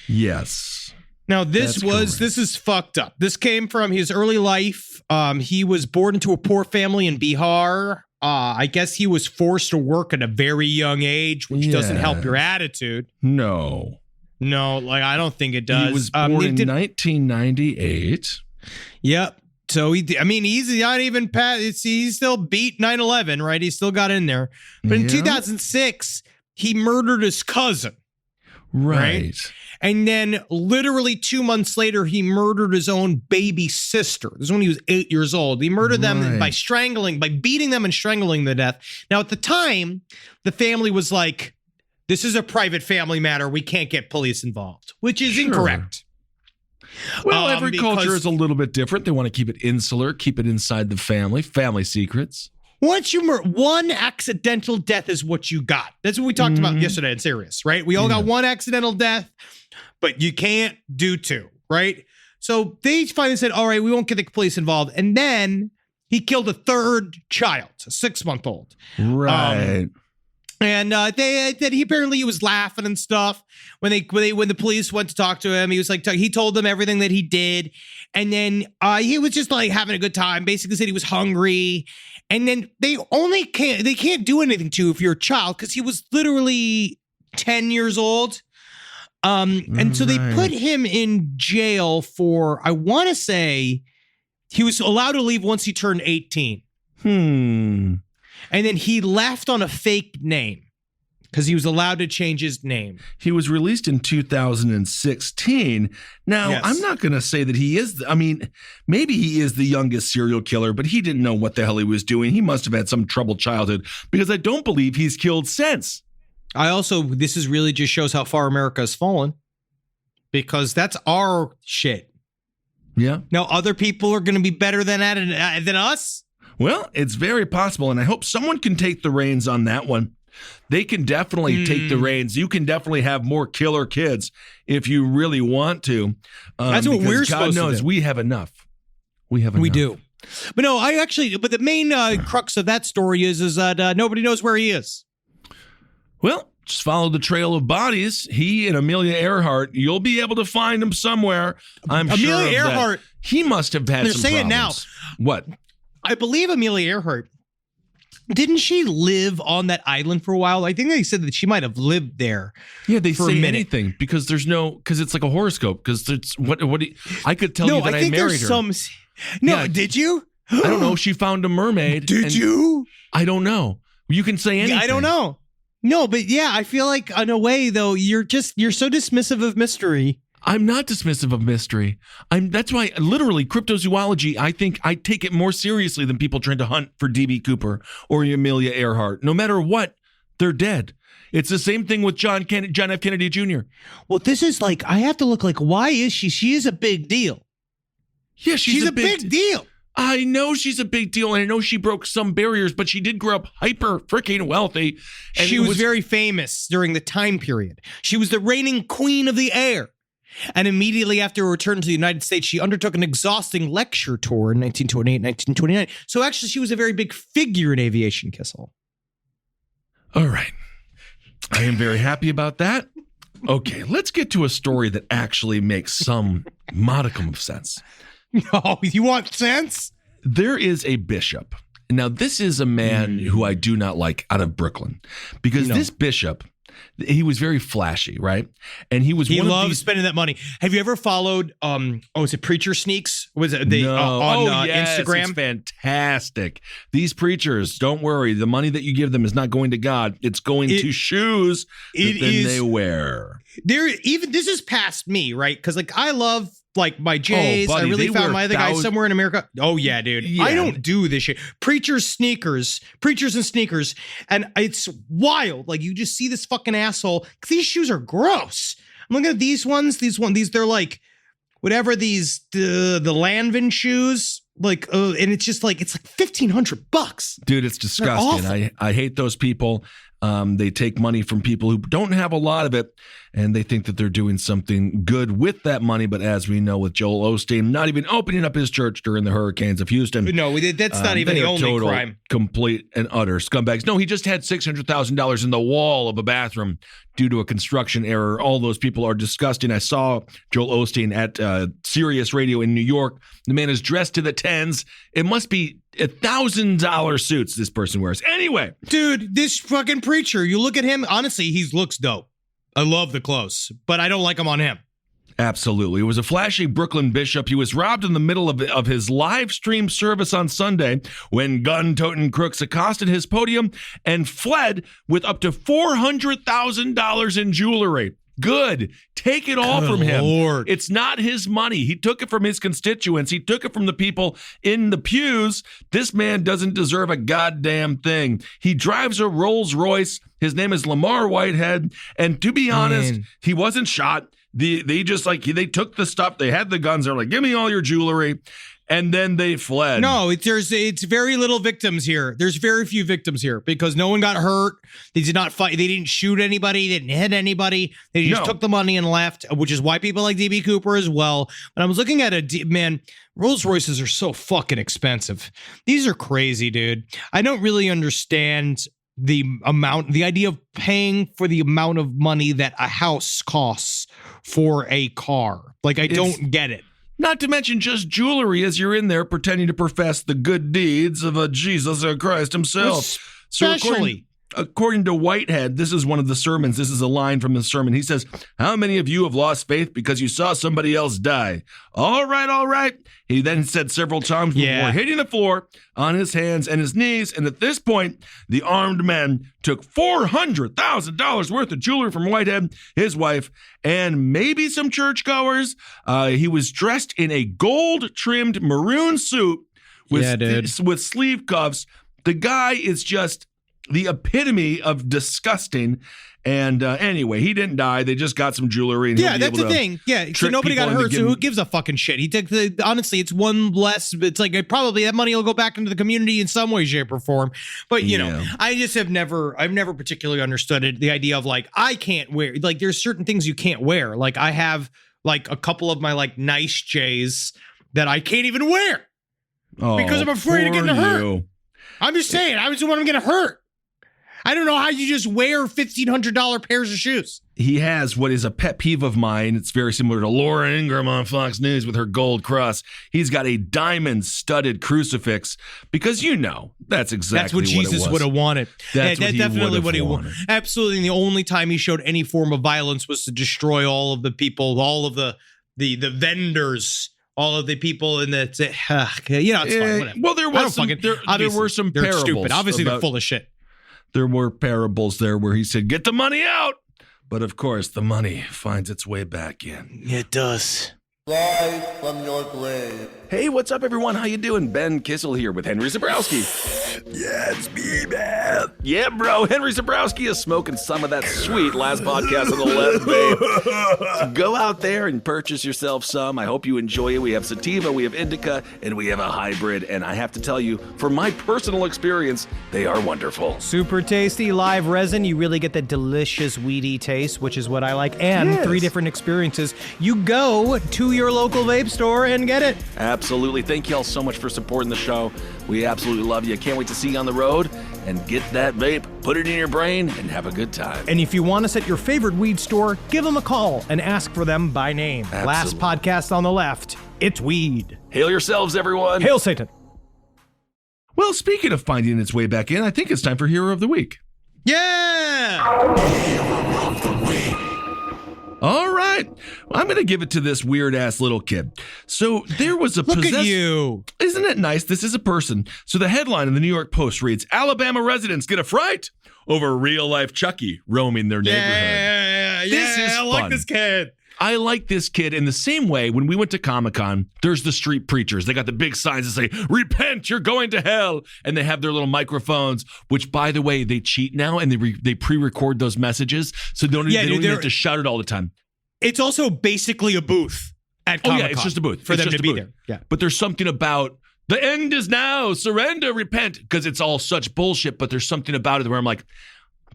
Yes. Now, this is fucked up. This came from his early life. He was born into a poor family in Bihar. I guess he was forced to work at a very young age, which doesn't help your attitude. No, I don't think it does. He was born in 1998. Yep. So he's not even past. He still beat 9/11, right? He still got in there. But in 2006, he murdered his cousin. Right. And then literally 2 months later, he murdered his own baby sister. This is when he was 8 years old. He murdered them by beating them and strangling them to death. Now, at the time, the family was like, this is a private family matter. We can't get police involved, which is incorrect. Well, every culture is a little bit different. They want to keep it insular, keep it inside the family secrets. Once you one accidental death is what you got. That's what we talked about yesterday in Sirius, right? We all got one accidental death, but you can't do two, right? So they finally said, all right, we won't get the police involved. And then He killed a third child, a 6-month-old. Right. And he apparently was laughing and stuff when the police went to talk to him. He was like, he told them everything that he did, and then he was just like having a good time. Basically, said he was hungry, and then they can't do anything to you if you're a child because he was literally 10 years old. And so they put him in jail for, I want to say, he was allowed to leave once he turned 18. And then he left on a fake name because he was allowed to change his name. He was released in 2016. Now, yes. I'm not going to say that he is. I mean, maybe he is the youngest serial killer, but he didn't know what the hell he was doing. He must have had some troubled childhood because I don't believe he's killed since. This is really just shows how far America has fallen because that's our shit. Yeah. Now, other people are going to be better than us. Well, it's very possible, and I hope someone can take the reins on that one. They can definitely take the reins. You can definitely have more killer kids if you really want to. That's what we're supposed to do. We have enough. We do. But no, but the main crux of that story is that nobody knows where he is. Well, just follow the trail of bodies. He and Amelia Earhart, you'll be able to find him somewhere. I'm sure Amelia Earhart. He must have had some problems. They're saying now. What? I believe Amelia Earhart, didn't she live on that island for a while? I think they said that she might have lived there. Yeah, they say anything because because it's like a horoscope. Because it's I could tell you that I married her. Did you? I don't know. She found a mermaid. Did you? I don't know. You can say anything. I don't know. No, but yeah, I feel like in a way though, you're so dismissive of mystery. I'm not dismissive of mystery. That's why literally cryptozoology, I think I take it more seriously than people trying to hunt for D.B. Cooper or Amelia Earhart. No matter what, they're dead. It's the same thing with John F. Kennedy Jr. Well, this is like, I have to look like, why is she? She is a big deal. Yeah, she's a big deal. I know she's a big deal, and I know she broke some barriers, but she did grow up hyper freaking wealthy. And she was very famous during the time period. She was the reigning queen of the air. And immediately after her return to the United States, she undertook an exhausting lecture tour in 1928, 1929. So actually, she was a very big figure in aviation, Kissel. All right. I am very happy about that. Okay, let's get to a story that actually makes some modicum of sense. No, you want sense? There is a bishop. Now, this is a man who I do not like out of Brooklyn because this bishop, he was very flashy, right? And he loved spending that money. Have you ever followed? Is it Preacher Sneaks? Was it on Instagram? It's fantastic. These preachers, don't worry. The money that you give them is not going to God. It's going to shoes that they wear. This is past me, right? Because I love. Like my J's, I really found my other guy somewhere in America. Oh yeah, dude. Yeah. I don't do this shit. Preachers and sneakers. And it's wild. Like you just see this fucking asshole. These shoes are gross. I'm looking at these ones. They're like, whatever the Lanvin shoes. And it's just like, it's like $1,500. Dude, it's disgusting. I hate those people. They take money from people who don't have a lot of it, and they think that they're doing something good with that money. But as we know with Joel Osteen not even opening up his church during the hurricanes of Houston. No, that's not even the only crime. Complete and utter scumbags. No, he just had $600,000 in the wall of a bathroom due to a construction error. All those people are disgusting. I saw Joel Osteen at Sirius Radio in New York. The man is dressed to the tens. It must be $1,000 suits this person wears. Anyway. Dude, this fucking preacher, you look at him, honestly, he looks dope. I love the clothes, but I don't like them on him. Absolutely. It was a flashy Brooklyn bishop. He was robbed in the middle of his live stream service on Sunday when gun-toting crooks accosted his podium and fled with up to $400,000 in jewelry. Good. Take it all from him. Lord. It's not his money. He took it from his constituents. He took it from the people in the pews. This man doesn't deserve a goddamn thing. He drives a Rolls Royce. His name is Lamar Whitehead. And to be honest, he wasn't shot. They took the stuff. They had the guns. They're like, give me all your jewelry. and then they fled. No, it's very little victims here. There's very few victims here because no one got hurt. They did not fight. They didn't shoot anybody. They didn't hit anybody. They just took the money and left, which is why people like DB Cooper as well. But I was looking at man, Rolls Royces are so fucking expensive. These are crazy, dude. I don't really understand the idea of paying for the amount of money that a house costs for a car. Like, I don't get it. Not to mention just jewelry as you're in there pretending to profess the good deeds of a Jesus Christ himself. Especially. According to Whitehead, this is one of the sermons. This is a line from the sermon. He says, "How many of you have lost faith because you saw somebody else die?" All right, all right. He then said several times before hitting the floor on his hands and his knees. And at this point, the armed men took $400,000 worth of jewelry from Whitehead, his wife, and maybe some churchgoers. He was dressed in a gold-trimmed maroon suit with sleeve cuffs. The guy is just the epitome of disgusting. And anyway, he didn't die. They just got some jewelry. And that's the thing. Yeah, so nobody got hurt. So who gives a fucking shit? He took honestly, it's one less. It's like probably that money will go back into the community in some way, shape, or form. But you know, I just I've never particularly understood it. The idea of like I can't wear like there's certain things you can't wear. Like I have like a couple of my like nice J's that I can't even wear because I'm afraid of getting hurt. I'm just saying. I just want to get hurt. I don't know how you just wear $1,500 pairs of shoes. He has what is a pet peeve of mine. It's very similar to Laura Ingraham on Fox News with her gold cross. He's got a diamond-studded crucifix because that's exactly what Jesus would have wanted. That's definitely what he wanted. Absolutely. And the only time he showed any form of violence was to destroy all of the people, all of the vendors. All of the people in the, it's fine. Whatever. Well, there were some they're parables. Stupid. Obviously, they're full of shit. There were parables there where he said, "Get the money out," but of course, the money finds its way back in. It does. Live from your grave. Hey, what's up, everyone? How you doing? Ben Kissel here with Henry Zabrowski. Yeah, it's me, man. Yeah, bro. Henry Zabrowski is smoking some of that sweet last podcast on the left, babe. So go out there and purchase yourself some. I hope you enjoy it. We have sativa, we have indica, and we have a hybrid. And I have to tell you, from my personal experience, they are wonderful. Super tasty live resin. You really get the delicious weedy taste, which is what I like. And 3 different experiences. You go to your local vape store and get it. Absolutely. Thank y'all so much for supporting the show. We absolutely love you. Can't wait to see you on the road and get that vape, put it in your brain, and have a good time. And if you want us at your favorite weed store, give them a call and ask for them by name. Absolutely. Last podcast on the left, it's weed. Hail yourselves, everyone. Hail Satan. Well, speaking of finding its way back in, I think it's time for Hero of the Week. Yeah! Hero of the Week. All right. I'm going to give it to this weird-ass little kid. So there was a Look at you. Isn't it nice? This is a person. So the headline in the New York Post reads, "Alabama residents get a fright over real-life Chucky roaming their neighborhood." This is fun. I like this kid. I like this kid in the same way when we went to Comic-Con, there's the street preachers. They got the big signs that say, "Repent, you're going to hell." And they have their little microphones, which, by the way, they cheat now and they pre-record those messages. So they don't even have to shout it all the time. It's also basically a booth at Comic-Con. Oh, yeah, it's just a booth. For them to be there. Yeah. But there's something about the end is now, surrender, repent, because it's all such bullshit, but there's something about it where I'm like,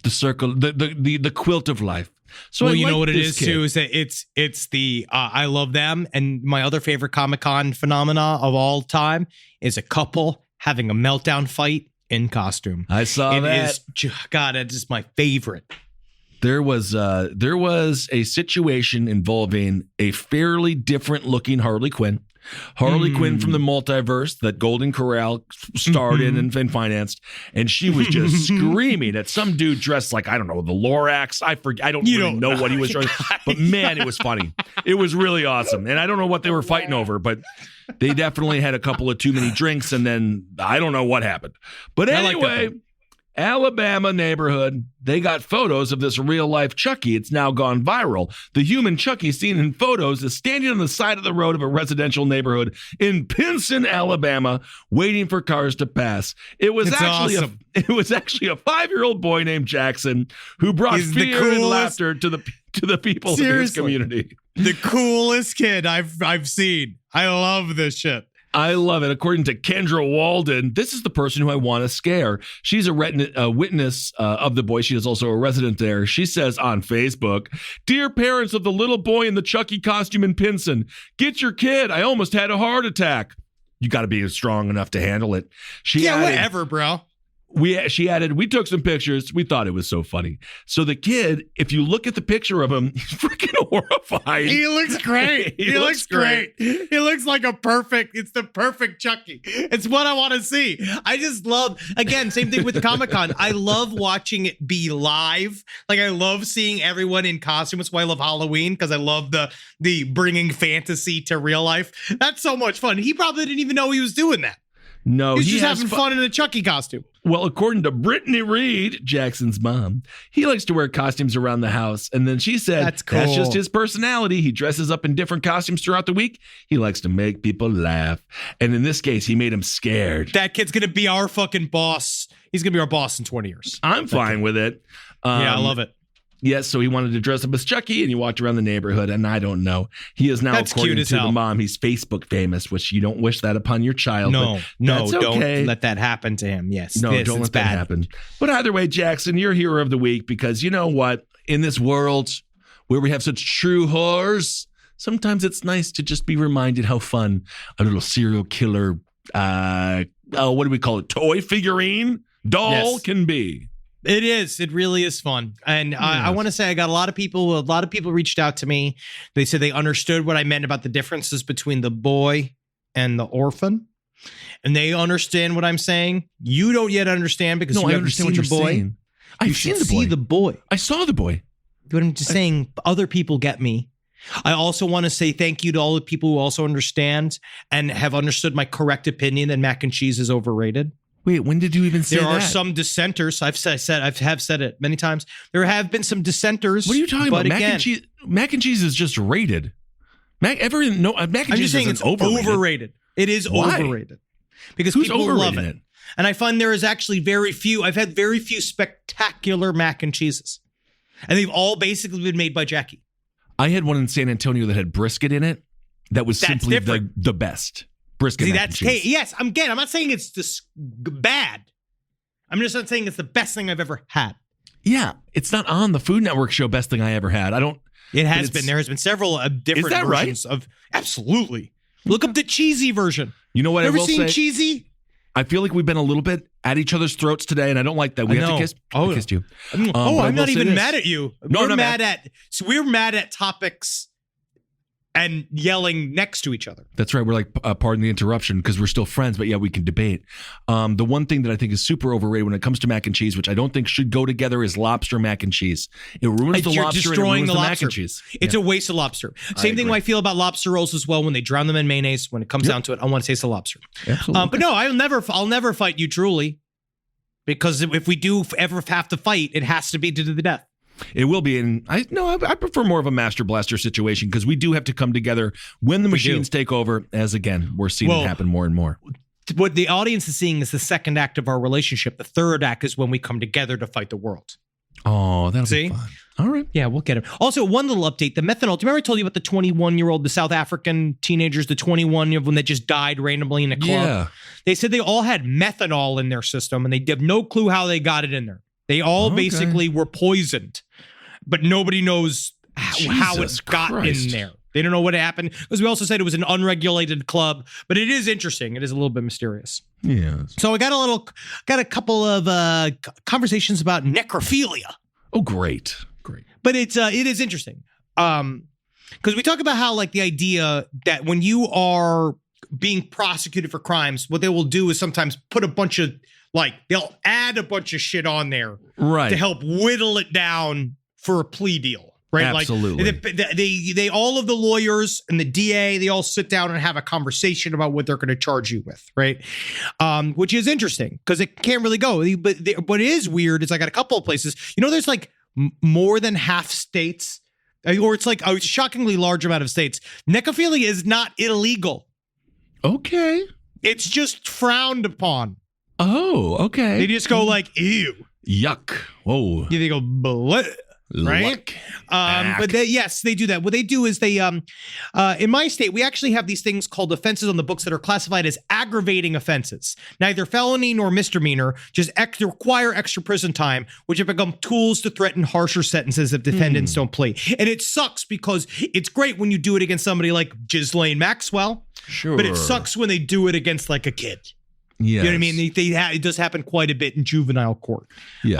the circle, the quilt of life. So well, you know what it is too, is that it's the I love them, and my other favorite Comic-Con phenomena of all time is a couple having a meltdown fight in costume. I saw that. God, it is my favorite. There was a situation involving a fairly different looking Harley Quinn. Harley Quinn from the multiverse that Golden Corral starred in and financed, and she was just screaming at some dude dressed like, I don't know, the Lorax. I forget. I don't really know what he was trying, but man, it was funny. It was really awesome, and I don't know what they were fighting over, but they definitely had a couple of too many drinks, and then I don't know what happened. But anyway, Alabama neighborhood, they got photos of this real-life Chucky. It's now gone viral. The human Chucky seen in photos is standing on the side of the road of a residential neighborhood in Pinson, Alabama, waiting for cars to pass. It was actually a 5-year-old boy named Jackson who brought fear and laughter to the people of his community. The coolest kid I've seen. I love this shit. I love it. According to Kendra Walden, this is the person who I want to scare. She's a witness of the boy. She is also a resident there. She says on Facebook, "Dear parents of the little boy in the Chucky costume in Pinson, get your kid. I almost had a heart attack." You got to be strong enough to handle it. Whatever, bro. She added, "We took some pictures. We thought it was so funny." So the kid, if you look at the picture of him, he's freaking horrified. He looks great. He looks great. He looks like it's the perfect Chucky. It's what I want to see. I just love, again, same thing with Comic-Con. I love watching it be live. Like, I love seeing everyone in costume. That's why I love Halloween, because I love the bringing fantasy to real life. That's so much fun. He probably didn't even know he was doing that. No, he's just having fun in a Chucky costume. Well, according to Brittany Reed, Jackson's mom, he likes to wear costumes around the house. And then she said, that's cool. That's just his personality. He dresses up in different costumes throughout the week. He likes to make people laugh. And in this case, he made him scared. That kid's going to be our fucking boss. He's going to be our boss in 20 years. I'm fine with it. Yeah, I love it. Yes, so he wanted to dress up as Chucky, and he walked around the neighborhood, and I don't know. He is now, according to the mom, he's Facebook famous, which you don't wish that upon your child. No, okay. Don't let that happen to him. Yes, don't let that happen. But either way, Jackson, you're hero of the week, because you know what? In this world where we have such true horrors, sometimes it's nice to just be reminded how fun a little serial killer, what do we call it? Toy figurine doll can be. It is. It really is fun. And I want to say I got a lot of people reached out to me. They said they understood what I meant about the differences between the boy and the orphan. And they understand what I'm saying. You don't yet understand because you haven't seen the boy. Saying. I've seen the boy. I saw the boy. But I'm just saying other people get me. I also want to say thank you to all the people who also understand and have understood my correct opinion that mac and cheese is overrated. Wait, when did you even say that? There are some dissenters. I've said it many times. There have been some dissenters. What are you talking about? Mac and cheese is just rated. Mac and cheese is overrated. It is overrated because people love it. And I find there is actually I've had very few spectacular mac and cheeses, and they've all basically been made by Jackie. I had one in San Antonio that had brisket in it. That was simply the best. Brisket mac and cheese. Yes, I'm not saying it's just bad. I'm just not saying it's the best thing I've ever had. Yeah, it's not on the Food Network show best thing I ever had. It has been. There has been several different versions of. Absolutely. Look up the cheesy version. You know what I will say? Ever seen cheesy? I feel like we've been a little bit at each other's throats today, and I don't like that. We have to kiss. I kissed you. I'm not even mad at you. We're mad at topics and yelling next to each other. That's right. We're like, pardon the interruption, because we're still friends, but yeah, we can debate. The one thing that I think is super overrated when it comes to mac and cheese, which I don't think should go together, is lobster mac and cheese. It ruins the lobster and it ruins the mac and cheese. It's a waste of lobster. Same thing I feel about lobster rolls as well. When they drown them in mayonnaise, when it comes down to it, I want to taste the lobster. Absolutely. But no, I'll never fight you truly, because if we do ever have to fight, it has to be to the death. It will be, and I prefer more of a Master Blaster situation, because we do have to come together when the machines take over, as again, we're seeing it happen more and more. What the audience is seeing is the second act of our relationship. The third act is when we come together to fight the world. Oh, that'll be fun. All right. Yeah, we'll get it. Also, one little update. The methanol. Do you remember I told you about the 21-year-old, the South African teenagers, the 21-year-old one that just died randomly in a club? Yeah. They said they all had methanol in their system, and they have no clue how they got it in there. They all basically were poisoned, but nobody knows how it got in there. They don't know what happened, because we also said it was an unregulated club, but it is interesting. It is a little bit mysterious. Yeah. So I got a couple of conversations about necrophilia. Oh, great. But it is interesting. Because we talk about how, like, the idea that when you are being prosecuted for crimes, what they will do is sometimes put a bunch of, like, they'll add a bunch of shit on there to help whittle it down for a plea deal, right? Absolutely. Like, they all of the lawyers and the DA, they all sit down and have a conversation about what they're going to charge you with, right? Which is interesting, because it can't really go. But what is weird is I got a couple of places, there's like more than half states, or it's like a shockingly large amount of states. Necrophilia is not illegal. Okay. It's just frowned upon. Oh, okay. They just go like, ew. Yuck. Whoa. They go, bleh. right? But yes, they do that. What they do is they, in my state, we actually have these things called offenses on the books that are classified as aggravating offenses. Neither felony nor misdemeanor, just require extra prison time, which have become tools to threaten harsher sentences if defendants don't plead. And it sucks because it's great when you do it against somebody like Ghislaine Maxwell. Sure. But it sucks when they do it against like a kid. Yes. You know what I mean? It does happen quite a bit in juvenile court. Yes.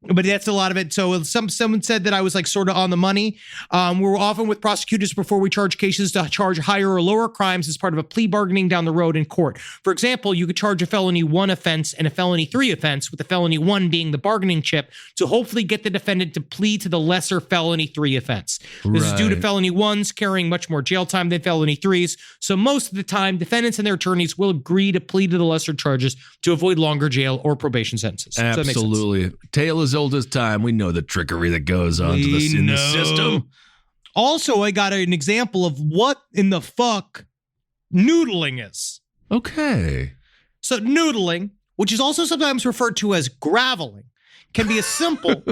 But that's a lot of it. So someone said that I was like sort of on the money. We're often with prosecutors before we charge cases to charge higher or lower crimes as part of a plea bargaining down the road in court. For example, you could charge a felony 1 offense and a felony 3 offense, with the felony 1 being the bargaining chip, to hopefully get the defendant to plead to the lesser felony 3 offense. This is due to felony 1s carrying much more jail time than felony 3s. So most of the time, defendants and their attorneys will agree to plead to the lesser charges to avoid longer jail or probation sentences. Absolutely. Tale as old as time. We know the trickery that goes on in the system. Also, I got an example of what in the fuck noodling is. Okay. So noodling, which is also sometimes referred to as graveling, can be as simple,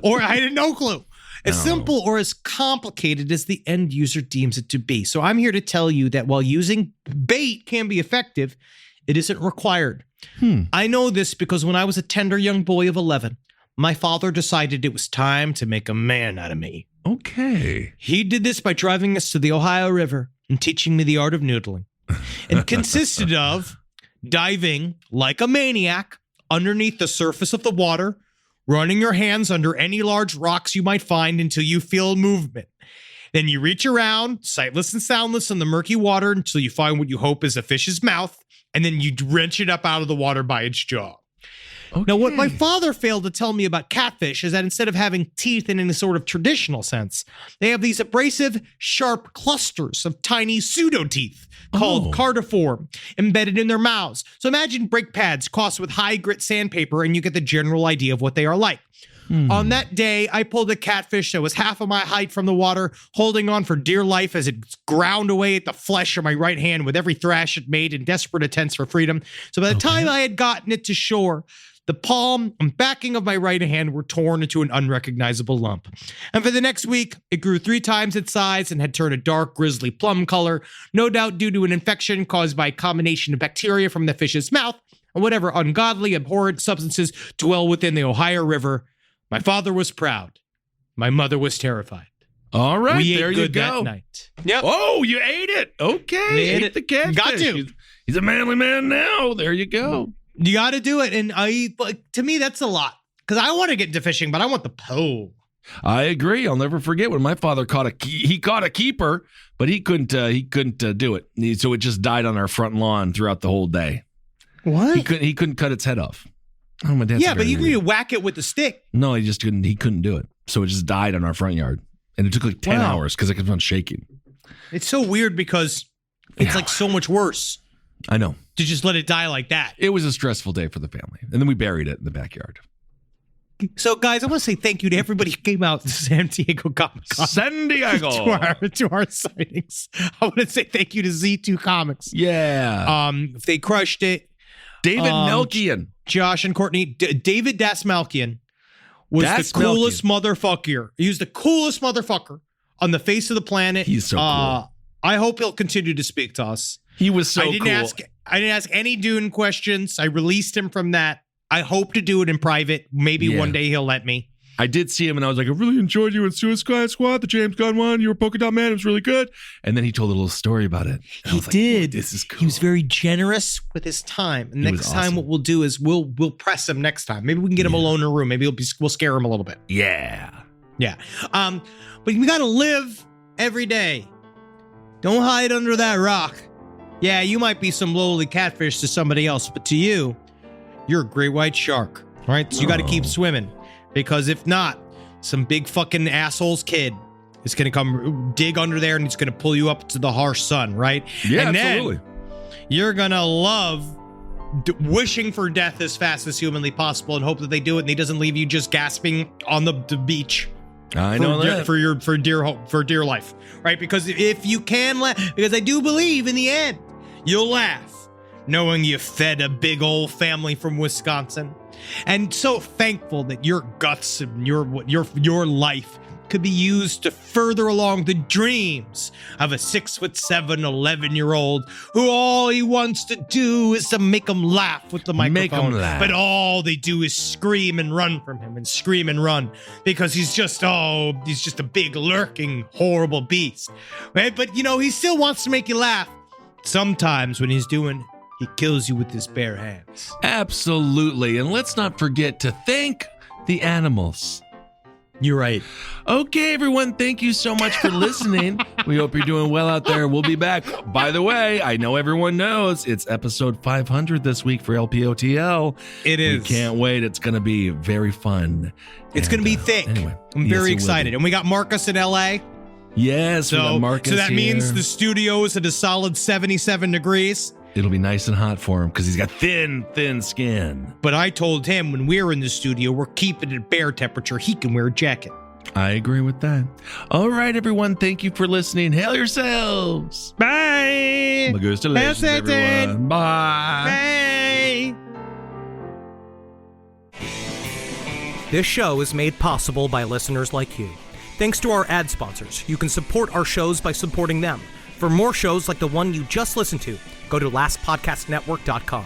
or I had no clue, as simple or as complicated as the end user deems it to be. So I'm here to tell you that while using bait can be effective, it isn't required. I know this because when I was a tender young boy of 11, my father decided it was time to make a man out of me. Okay. He did this by driving us to the Ohio River and teaching me the art of noodling. It consisted of diving like a maniac underneath the surface of the water, running your hands under any large rocks you might find until you feel movement. Then you reach around, sightless and soundless, in the murky water until you find what you hope is a fish's mouth, and then you wrench it up out of the water by its jaw. Okay. Now, what my father failed to tell me about catfish is that instead of having teeth in any sort of traditional sense, they have these abrasive, sharp clusters of tiny pseudo-teeth called cardiform embedded in their mouths. So imagine brake pads crossed with high-grit sandpaper, and you get the general idea of what they are like. On that day, I pulled a catfish that was half of my height from the water, holding on for dear life as it ground away at the flesh of my right hand with every thrash it made in desperate attempts for freedom. So by the time I had gotten it to shore, the palm and backing of my right hand were torn into an unrecognizable lump. And for the next week, it grew 3 times its size and had turned a dark, grisly plum color, no doubt due to an infection caused by a combination of bacteria from the fish's mouth and whatever ungodly, abhorrent substances dwell within the Ohio River. My father was proud. My mother was terrified. All right, we there ate you good go. That night. Yep. Oh, you ate it. Okay. Ate the catfish. Got to. He's a manly man now. There you go. You got to do it. And to me, that's a lot. Because I want to get into fishing, but I want the pole. I agree. I'll never forget when my father caught a keeper, but he couldn't do it. So it just died on our front lawn throughout the whole day. What? He couldn't cut its head off. Oh, my dad's but you can whack it with the stick. No, he couldn't do it. So it just died on our front yard. And it took like 10 hours because I kept on shaking. It's so weird because it's like so much worse. I know. To just let it die like that. It was a stressful day for the family. And then we buried it in the backyard. So, guys, I want to say thank you to everybody who came out to San Diego Comic-Con. San Diego! to our sightings. I want to say thank you to Z2 Comics. Yeah. They crushed it. David Melkian. Josh and Courtney. David Dasmalkian was the coolest motherfucker. He was the coolest motherfucker on the face of the planet. He's so cool. I hope he'll continue to speak to us. He was so cool. I didn't ask any Dune questions. I released him from that. I hope to do it in private. Maybe one day he'll let me. I did see him and I was like, I really enjoyed you in Suicide Squad, the James Gunn one. You were Polka Dot Man. It was really good. And then he told a little story about it. He did. This is cool. He was very generous with his time. And next time what we'll do is we'll press him next time. Maybe we can get him alone in a room. Maybe we'll scare him a little bit. Yeah. Yeah. But we got to live every day. Don't hide under that rock. Yeah, you might be some lowly catfish to somebody else, but to you, you're a great white shark. All right? So you got to keep swimming. Because if not, some big fucking asshole's kid is going to come dig under there and he's going to pull you up to the harsh sun, right? Yeah, and absolutely. Then you're going to love wishing for death as fast as humanly possible and hope that they do it and he doesn't leave you just gasping on the beach. I know that. For dear life, right? Because if you can laugh, because I do believe in the end, you'll laugh. knowing you fed a big old family from Wisconsin, and so thankful that your guts and your life could be used to further along the dreams of a 6'7", 11-year-old who all he wants to do is to make him laugh with the microphone. Make him laugh. But all they do is scream and run from him and scream and run because he's just a big, lurking, horrible beast. Right? But, he still wants to make you laugh. Sometimes when he's doing, he kills you with his bare hands. Absolutely. And let's not forget to thank the animals. You're right. Okay, everyone, thank you so much for listening. We hope you're doing well out there. We'll be back. By the way, I know everyone knows it's episode 500 this week for LPOTL. It is. We can't wait. It's going to be very fun. It's going to be thick. Anyway, I'm very excited. And we got Marcus in LA. Yes, we got Marcus So that here. means the studio is at a solid 77 degrees. It'll be nice and hot for him because he's got thin skin. But I told him when we're in the studio, we're keeping it bare temperature. He can wear a jacket. I agree with that. All right, everyone. Thank you for listening. Hail yourselves. Bye. Magustalations, everyone. Bye. Bye. This show is made possible by listeners like you. Thanks to our ad sponsors, you can support our shows by supporting them. For more shows like the one you just listened to, go to lastpodcastnetwork.com.